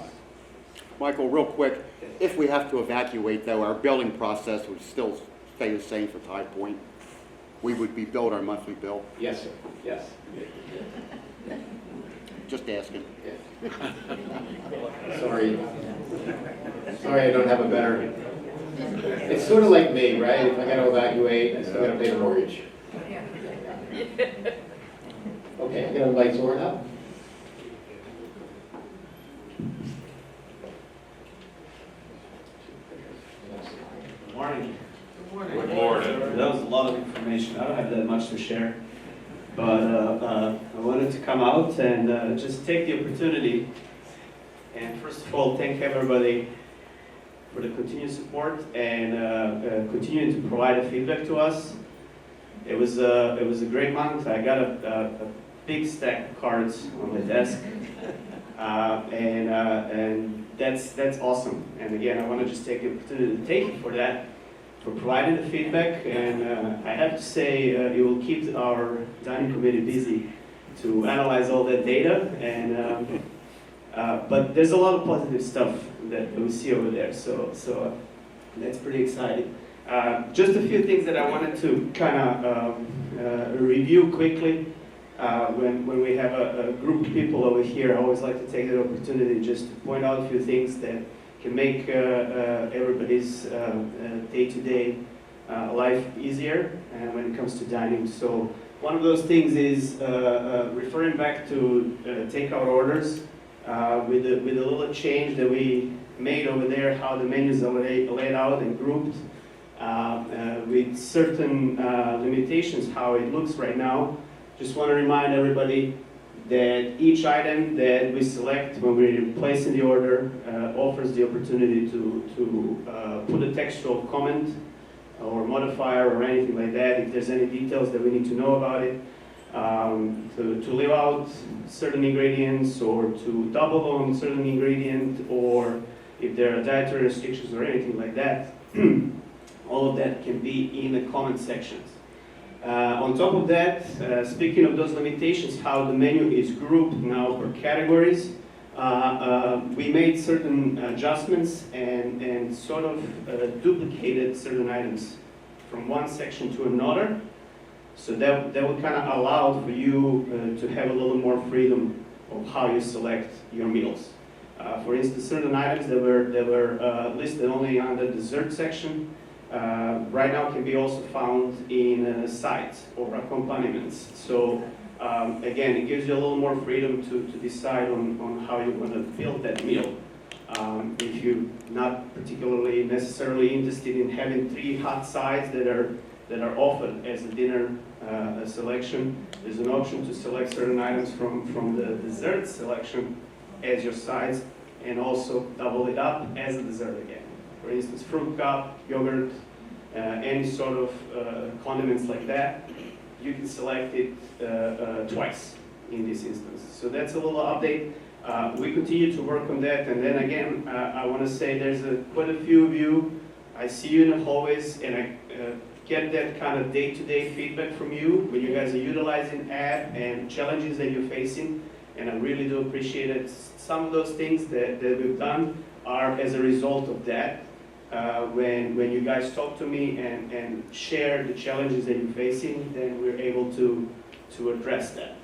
Speaker 3: Michael, real quick, if we have to evacuate though, our billing process would still stay the same for High Point. We would be billed our monthly bill.
Speaker 1: Yes, sir. Yes.
Speaker 3: Just asking.
Speaker 1: Sorry. Sorry, I don't have a better. It's sort of like me, right? If I got to evacuate, I still got to pay the mortgage. Okay, I'm going to invite Zoran up.
Speaker 9: Morning.
Speaker 2: Good morning.
Speaker 9: That was a lot of information. I don't have that much to share. But I wanted to come out and just take the opportunity and first of all thank everybody for the continued support and continuing to provide the feedback to us. It was a great month. I got a big stack of cards on my desk, and that's awesome. And again, I want to just take the opportunity to thank you for that, for providing the feedback. And I have to say, it will keep our dining committee busy to analyze all that data. And but there's a lot of positive stuff that we see over there. So that's pretty exciting. Just a few things that I wanted to kind of review quickly. When we have a group of people over here, I always like to take the opportunity just to point out a few things that can make everybody's day-to-day life easier when it comes to dining. So one of those things is referring back to takeout orders with a little change that we made over there, how the menus are laid out and grouped with certain limitations, how it looks right now. Just want to remind everybody that each item that we select when we place in the order offers the opportunity to put a textual comment or modifier or anything like that if there's any details that we need to know about it, to leave out certain ingredients or to double on certain ingredient, or if there are dietary restrictions or anything like that. All of that can be in the comment sections. On top of that, speaking of those limitations, how the menu is grouped now per categories, we made certain adjustments and sort of duplicated certain items from one section to another. So that would kind of allow for you to have a little more freedom of how you select your meals. For instance, certain items that were listed only on the dessert section right now can be also found in sides or accompaniments. So again, it gives you a little more freedom to decide on how you want to build that meal. If you're not particularly necessarily interested in having 3 hot sides that are offered as a dinner selection, there's an option to select certain items from the dessert selection as your sides, and also double it up as a dessert again. For instance, fruit cup, yogurt, any sort of condiments like that, you can select it twice in this instance. So that's a little update. We continue to work on that, and then again, I want to say there's quite a few of you. I see you in the hallways, and I get that kind of day-to-day feedback from you when you guys are utilizing app and challenges that you're facing, and I really do appreciate it. Some of those things that we've done are as a result of that. When you guys talk to me and share the challenges that you're facing, then we're able to address that.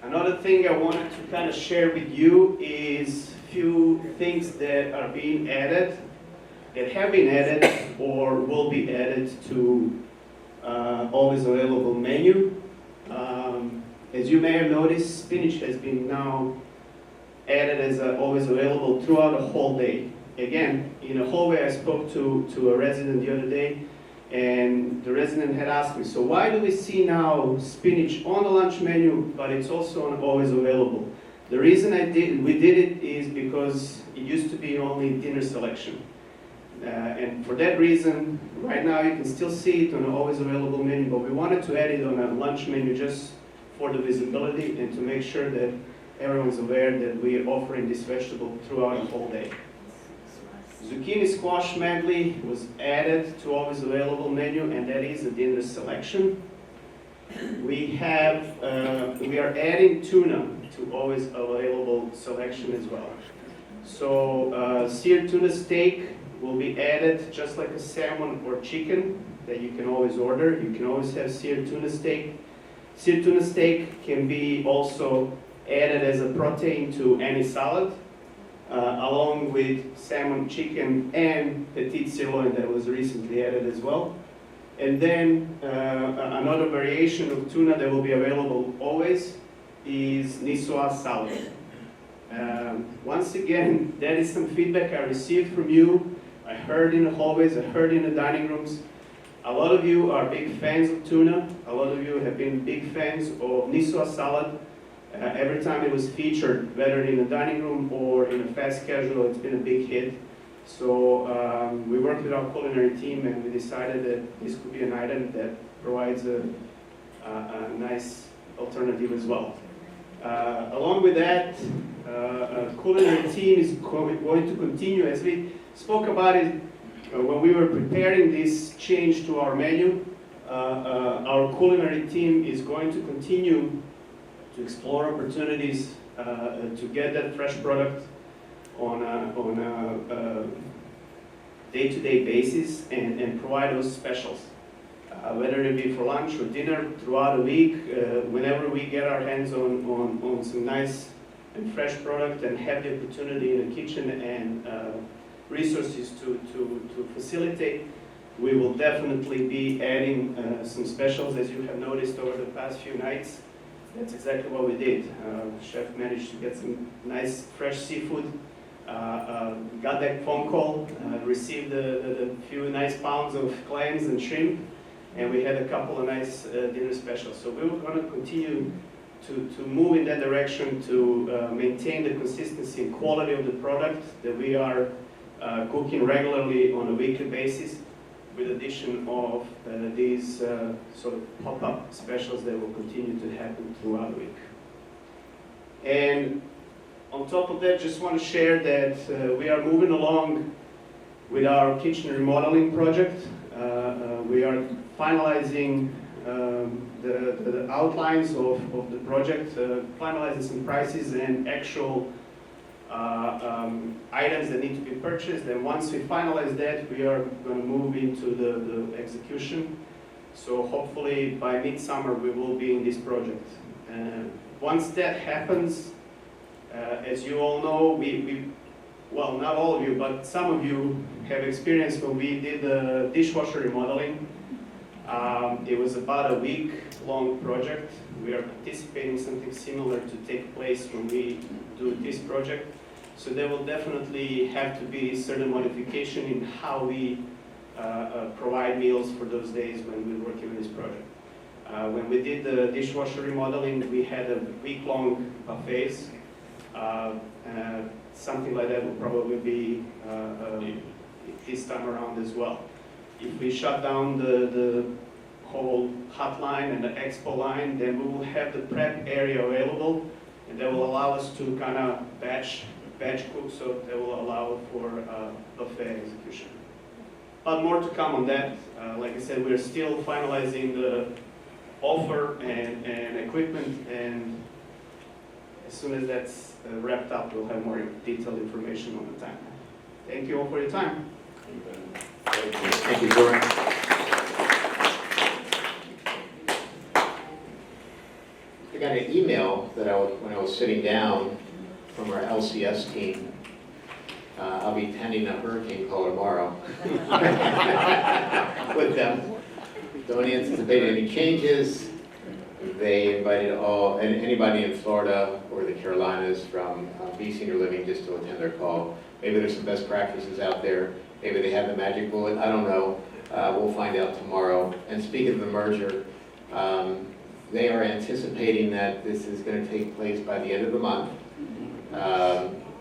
Speaker 9: Another thing I wanted to kind of share with you is a few things that are being added, that have been added or will be added to always available menu. As you may have noticed, spinach has been now added as always available throughout the whole day. Again, in a hallway I spoke to a resident the other day, and the resident had asked me, so why do we see now spinach on the lunch menu, but it's also on always available? The reason we did it is because it used to be only dinner selection. And for that reason, right now you can still see it on an always available menu, but we wanted to add it on a lunch menu just for the visibility and to make sure that everyone's aware that we are offering this vegetable throughout the whole day. Zucchini squash medley was added to always available menu, and that is a dinner selection. We are adding tuna to always available selection as well. So seared tuna steak will be added just like a salmon or chicken that you can always order. You can always have seared tuna steak. Seared tuna steak can be also added as a protein to any salad, along with salmon, chicken, and petit sirloin that was recently added as well. And then another variation of tuna that will be available always is niçoise salad. Once again, that is some feedback I received from you. I heard in the hallways, I heard in the dining rooms. A lot of you are big fans of tuna. A lot of you have been big fans of niçoise salad. Every time it was featured, whether in a dining room or in a fast casual, it's been a big hit. So we worked with our culinary team and we decided that this could be an item that provides a nice alternative as well. Along with that, culinary team is going to continue, as we spoke about it when we were preparing this change to our menu. Our culinary team is going to continue to explore opportunities to get that fresh product on a day-to-day basis and provide those specials. Whether it be for lunch or dinner throughout the week, whenever we get our hands on some nice and fresh product and have the opportunity in the kitchen and resources to facilitate, we will definitely be adding some specials, as you have noticed over the past few nights. That's exactly what we did. The chef managed to get some nice fresh seafood, got that phone call, received a few nice pounds of clams and shrimp, and we had a couple of nice dinner specials. So we were going to continue to move in that direction to maintain the consistency and quality of the product that we are cooking regularly on a weekly basis, with addition of these sort of pop-up specials that will continue to happen throughout the week. And on top of that, just want to share that we are moving along with our kitchen remodeling project. We are finalizing the outlines of the project, finalizing some prices and actual items that need to be purchased. And once we finalize that, we are going to move into the execution. So hopefully by midsummer we will be in this project. Once that happens, as you all know, well, not all of you, but some of you have experienced when we did the dishwasher remodeling. It was about a week-long project. We are anticipating something similar to take place when we do this project. So there will definitely have to be certain modification in how we provide meals for those days when we're working on this project. When we did the dishwasher remodeling, we had a week-long buffets. Something like that will probably be this time around as well. If we shut down the call hotline and the expo line, then we will have the prep area available, and that will allow us to kind of batch cook, so that will allow for buffet execution. But more to come on that. Like I said, we're still finalizing the offer and equipment, and as soon as that's wrapped up, we'll have more detailed information on the time. Thank you all for your time.
Speaker 1: Thank you, Jordan. I got an email that when I was sitting down from our LCS team. I'll be attending a hurricane call tomorrow with them. Don't anticipate any changes. They invited anybody in Florida or the Carolinas from Be Senior Living just to attend their call. Maybe there's some best practices out there. Maybe they have the magic bullet. I don't know. We'll find out tomorrow. And speaking of the merger, they are anticipating that this is going to take place by the end of the month.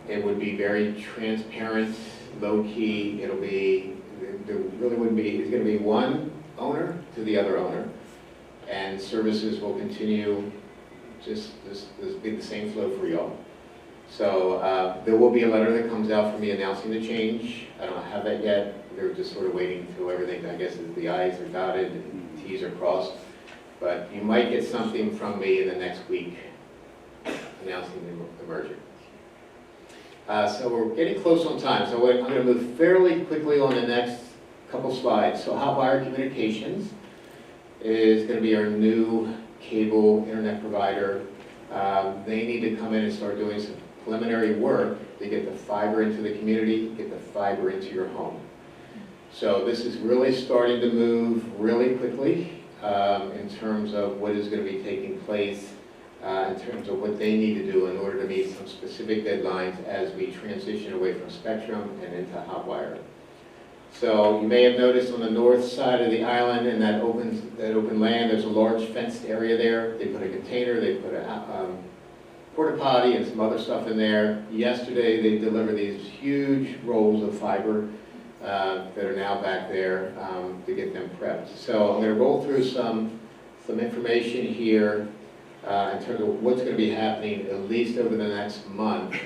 Speaker 1: It would be very transparent, low-key. There really wouldn't be, it's going to be one owner to the other owner. And services will continue just be the same flow for y'all. So there will be a letter that comes out from me announcing the change. I don't have that yet. They're just sort of waiting until everything, I guess, the I's are dotted and T's are crossed. But you might get something from me in the next week announcing the merger. So we're getting close on time. So I'm going to move fairly quickly on the next couple slides. So Hotwire Communications is going to be our new cable internet provider. They need to come in and start doing some preliminary work to get the fiber into the community, get the fiber into your home. So this is really starting to move really quickly in terms of what is going to be taking place, in terms of what they need to do in order to meet some specific deadlines as we transition away from Spectrum and into Hotwire. So you may have noticed on the north side of the island in that open land, there's a large fenced area there. They put a container, they put a porta potty and some other stuff in there. Yesterday they delivered these huge rolls of fiber that are now back there to get them prepped. So I'm going to roll through some information here in terms of what's going to be happening at least over the next month.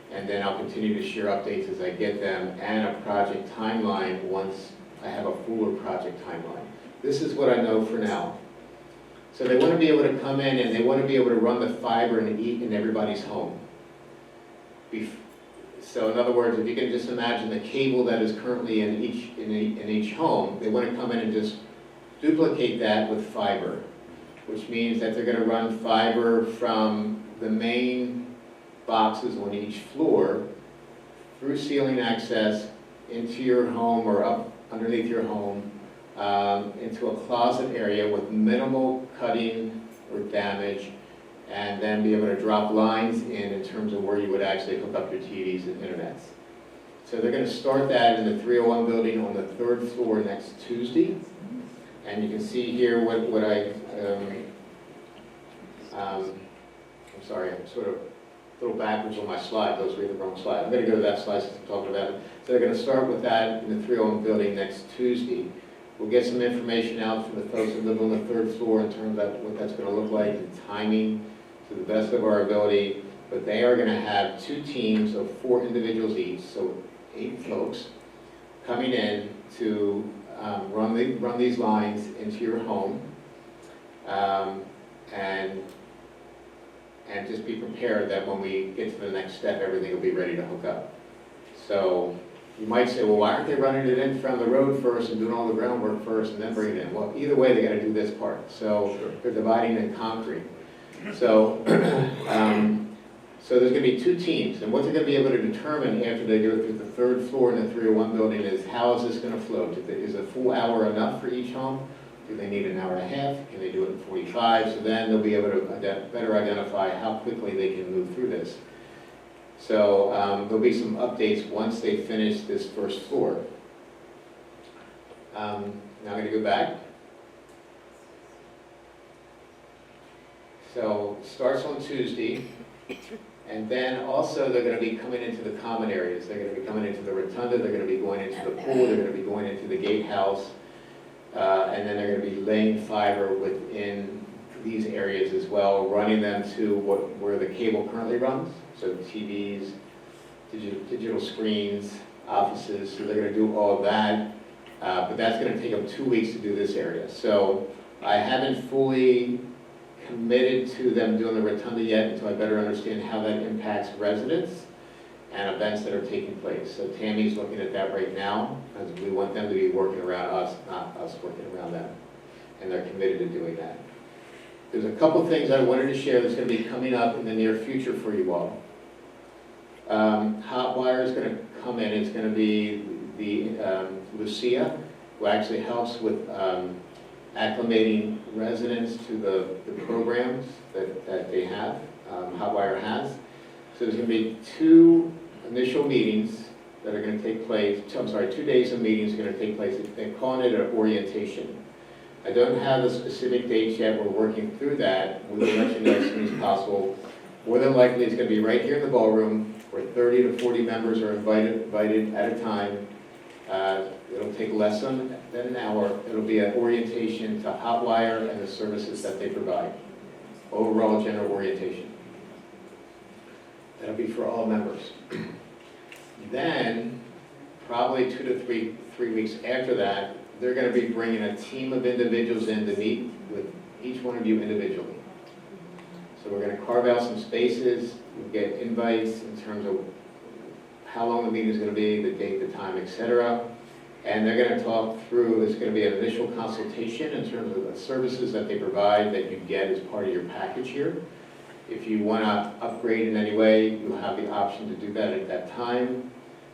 Speaker 1: And then I'll continue to share updates as I get them and a project timeline once I have a fuller project timeline. This is what I know for now. So they want to be able to come in and they want to be able to run the fiber and eat in everybody's home. So in other words, if you can just imagine the cable that is currently in each home, they want to come in and just duplicate that with fiber, which means that they're going to run fiber from the main boxes on each floor through ceiling access into your home or up underneath your home into a closet area with minimal cutting or damage, and then be able to drop lines in terms of where you would actually hook up your TVs and internets. So they're going to start that in the 301 building on the 3rd floor next Tuesday. And you can see here what I'm sorry, I'm sort of a little backwards on my slide. Those were the wrong slide. I'm going to go to that slide since I'm talking about it. So they're going to start with that in the 301 building next Tuesday. We'll get some information out from the folks that live on the 3rd floor in terms of what that's going to look like and timing to the best of our ability. But they are going to have 2 teams of 4 individuals each, so 8 folks coming in to run these lines into your home, and just be prepared that when we get to the next step, everything will be ready to hook up. So you might say, well, why aren't they running it in from the road first and doing all the groundwork first and then bringing it in? Well, either way, they got to do this part. So they're dividing and conquering. So, so there's going to be 2 teams, and what they're going to be able to determine after they go through the 3rd floor in the 301 building is how is this going to flow? Is a full hour enough for each home? Do they need an hour and a half? Can they do it in 45? So then they'll be able to better identify how quickly they can move through this. So there'll be some updates once they finish this 1st floor. Now I'm going to go back. So starts on Tuesday, and then also they're going to be coming into the common areas. They're going to be coming into the rotunda, they're going to be going into the pool, they're going to be going into the gatehouse. And then they're gonna be laying fiber within these areas as well, running them to where the cable currently runs, so TVs, digital screens, offices, so they're gonna do all of that. But that's gonna take them 2 weeks to do this area. So I haven't fully committed to them doing the rotunda yet until I better understand how that impacts residents and events that are taking place. So Tammy's looking at that right now, because we want them to be working around us, not us working around them. And they're committed to doing that. There's a couple things I wanted to share that's going to be coming up in the near future for you all. Hotwire is going to come in. It's going to be Lucia, who actually helps with acclimating residents to the programs that they have, Hotwire has. So there's going to be 2 initial meetings that are going to take place, 2 days of meetings are going to take place. They're calling it an orientation. I don't have the specific dates yet. We're working through that. We will let you know as soon as possible. More than likely, it's going to be right here in the ballroom where 30 to 40 members are invited at a time. It'll take less than an hour. It'll be an orientation to Hotwire and the services that they provide. Overall general orientation. That'll be for all members. Then, probably 2 to 3 weeks after that, they're going to be bringing a team of individuals in to meet with each one of you individually. So we're going to carve out some spaces, we'll get invites in terms of how long the meeting is going to be, the date, the time, etc. And they're going to talk through, it's going to be an initial consultation in terms of the services that they provide that you get as part of your package here. If you want to upgrade in any way, you'll have the option to do that at that time.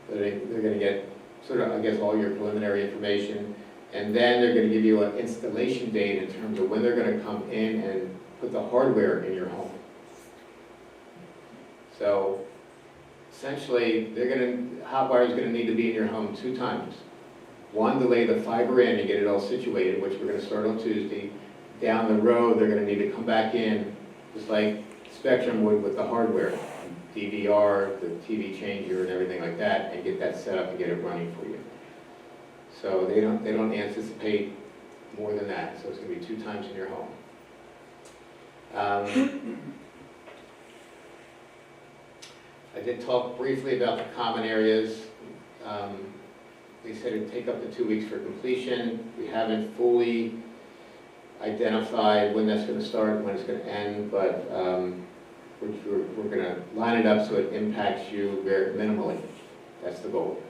Speaker 1: They're going to get sort of, I guess, all your preliminary information. And then they're going to give you an installation date in terms of when they're going to come in and put the hardware in your home. So essentially, Hotwire is going to need to be in your home 2 times. One, to lay the fiber in and get it all situated, which we're going to start on Tuesday. Down the road, they're going to need to come back in, just like Spectrum would with the hardware, DVR, the TV changer, and everything like that, and get that set up and get it running for you. So they don't anticipate more than that. So it's going to be 2 times in your home. I did talk briefly about the common areas. They said it'd take up to 2 weeks for completion. We haven't fully identified when that's going to start and when it's going to end, but we're going to line it up so it impacts you very minimally. That's the goal.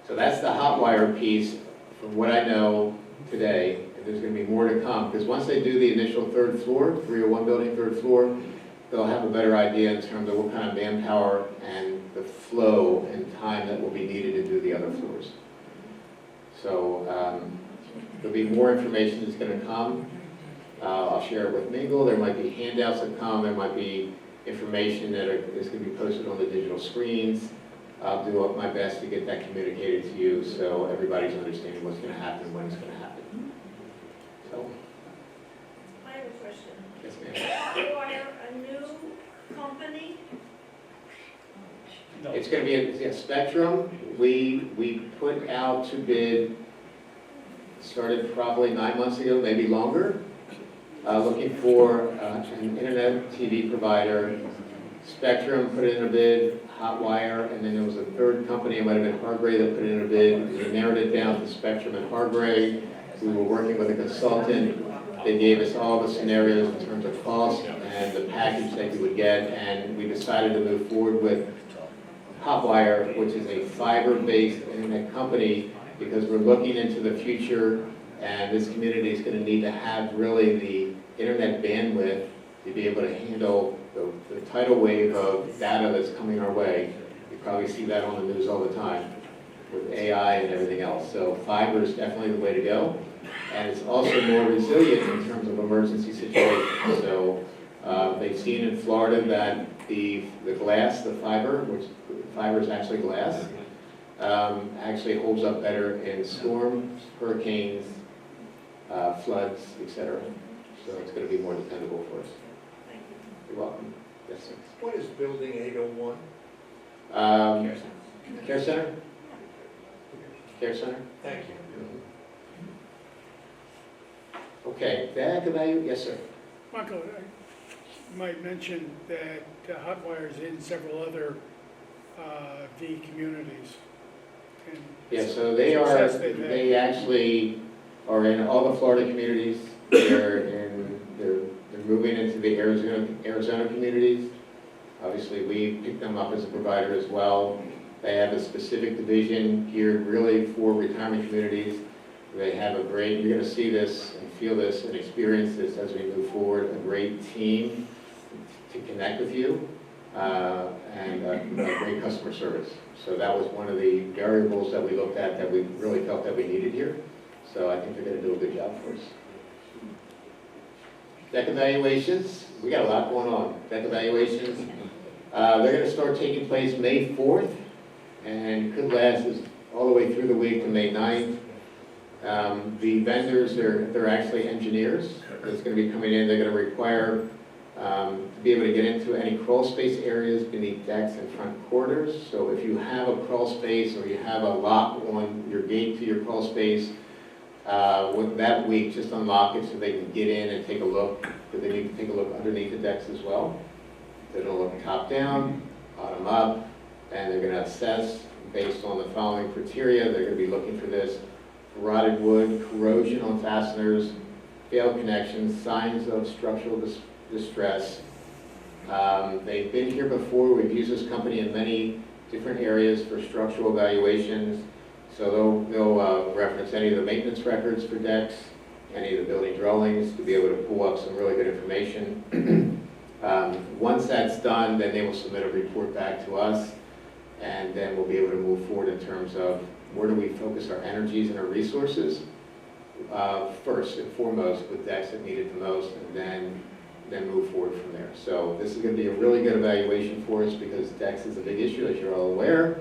Speaker 1: So that's the Hotwire piece from what I know today. And there's going to be more to come, because once they do the initial 3rd floor, 301 building, 3rd floor, they'll have a better idea in terms of what kind of manpower and the flow and time that will be needed to do the other floors. So there'll be more information that's going to come. I'll share it with Mingle. There might be handouts that come. There might be information that is going to be posted on the digital screens. I'll do my best to get that communicated to you so everybody's understanding what's going to happen, when it's going to happen. So,
Speaker 8: I have a question.
Speaker 1: yes, ma'am.
Speaker 8: Hotwire, a new company?
Speaker 1: It's going to be a Spectrum. We put out to bid, started probably 9 months ago, maybe longer, looking for an internet TV provider. Spectrum put in a bid, Hotwire, and then there was a 3rd company, it might have been Hargray, that put in a bid. We narrowed it down to Spectrum and Hargray. We were working with a consultant. They gave us all the scenarios in terms of cost and the package that you would get, and we decided to move forward with Hotwire, which is a fiber-based internet company, because we're looking into the future, and this community is going to need to have really the internet bandwidth to be able to handle the tidal wave of data that's coming our way. You probably see that on the news all the time with AI and everything else. So fiber is definitely the way to go. And it's also more resilient in terms of emergency situations. So they've seen in Florida that the glass, the fiber, which fiber is actually glass, actually holds up better in storms, hurricanes, floods, etc. So it's going to be more dependable for us.
Speaker 8: Thank you.
Speaker 1: You're welcome. Yes, sir.
Speaker 7: What is building 801?
Speaker 1: Care center? Care center?
Speaker 7: Thank you.
Speaker 1: Okay, deck evaluation, yes, sir.
Speaker 10: Michael, you might mention that Hotwire's in several other V communities. and
Speaker 1: Yeah, so they are,
Speaker 10: success they've had.
Speaker 1: they actually are in all the Florida communities. They're moving into the Arizona communities. Obviously, we picked them up as a provider as well. They have a specific division geared really for retirement communities. They have a great, you're gonna see this and feel this and experience this as we move forward, a great team to connect with you, and a great customer service. So that was one of the variables that we looked at that we really felt that we needed here. So I think they're gonna do a good job for us. Deck evaluations, we got a lot going on. Deck evaluations, they're gonna start taking place May 4th and could last all the way through the week to May 9th. The vendors, they're actually engineers that's gonna be coming in. They're gonna require to be able to get into any crawl space areas beneath decks and front quarters. So if you have a crawl space or you have a lock on your gate to your crawl space, with that week, just unlock it so they can get in and take a look, but they need to take a look underneath the decks as well. They're gonna look top down, bottom up, and they're gonna assess based on the following criteria. They're gonna be looking for this: rotted wood, corrosion on fasteners, failed connections, signs of structural distress. They've been here before. We've used this company in many different areas for structural evaluations. So they'll reference any of the maintenance records for decks, any of the building drawings to be able to pull up some really good information. Once that's done, then they will submit a report back to us, and then we'll be able to move forward in terms of where do we focus our energies and our resources. First and foremost with decks that need it the most, and then move forward from there. So this is going to be a really good evaluation for us because decks is a big issue, as you're all aware.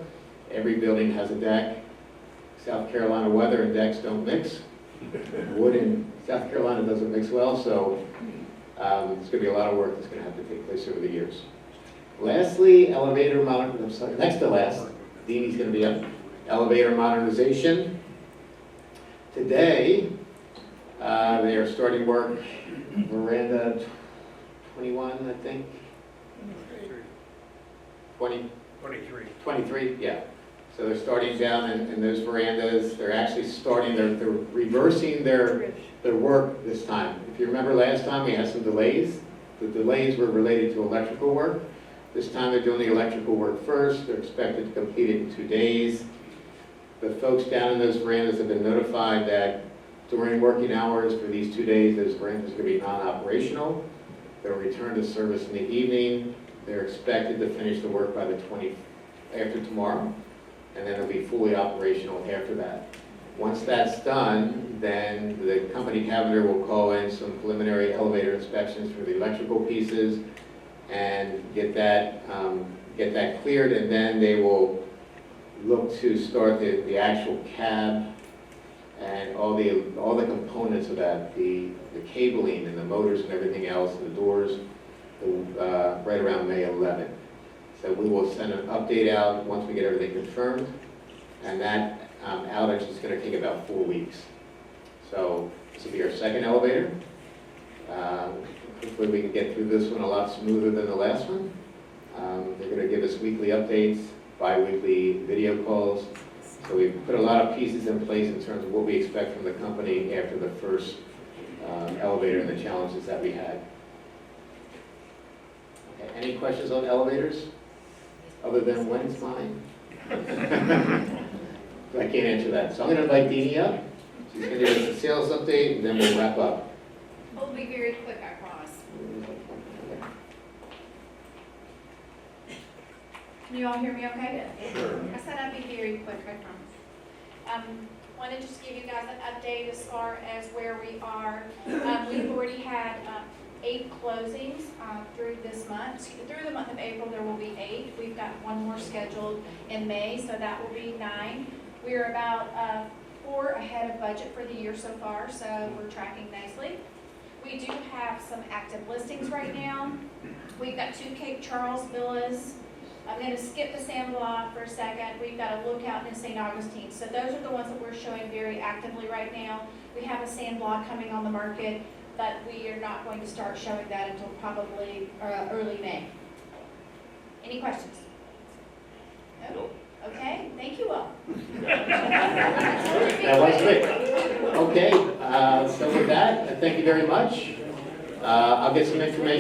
Speaker 1: Every building has a deck. South Carolina weather and decks don't mix. Wood in South Carolina doesn't mix well, so it's going to be a lot of work that's going to have to take place over the years. Lastly, elevator next to last, Deanie's going to be up. Elevator modernization. Today, they are starting work, veranda 21, I think. 23, yeah. So they're starting down in those verandas. They're actually starting, they're reversing their work this time. If you remember last time, we had some delays. The delays were related to electrical work. This time they're doing the electrical work first. They're expected to complete it in 2 days. The folks down in those verandas have been notified that during working hours for these 2 days, those verandas are going to be non-operational. They'll return to service in the evening. They're expected to finish the work by the after tomorrow, and then it'll be fully operational after that. Once that's done, then the company Cavender will call in some preliminary elevator inspections for the electrical pieces and get that cleared, and then they will look to start the actual cab and all the components of that, the cabling and the motors and everything else, and the doors, right around May 11th. So we will send an update out once we get everything confirmed, and that outage is going to take about 4 weeks. So this will be our second elevator. Hopefully we can get through this one a lot smoother than the last one. They're going to give us weekly updates, bi-weekly video calls. So we've put a lot of pieces in place in terms of what we expect from the company after the first elevator and the challenges that we had. Okay, any questions on elevators? Other than when's mine? I can't answer that. So I'm going to invite Deanie up. She's going to give us a sales update, and then we'll wrap up.
Speaker 11: It'll be very quick, I promise. Can you all hear me okay?
Speaker 2: Sure.
Speaker 11: I said I'd be very quick, I promise. Want to just give you guys an update as far as where we are. We've already had 8 closings through this month. Through the month of April, there will be 8. We've got 1 more scheduled in May, so that will be 9. We are about 4 ahead of budget for the year so far, so we're tracking nicely. We do have some active listings right now. We've got 2 Cape Charles villas. I'm going to skip the San Blas for a second. We've got a Lookout in St. Augustine. So those are the ones that we're showing very actively right now. We have a sand block coming on the market, but we are not going to start showing that until probably early May. Any questions? No?
Speaker 2: Nope.
Speaker 11: Okay, thank you all.
Speaker 1: That was quick. Okay, so with that, thank you very much. I'll get some information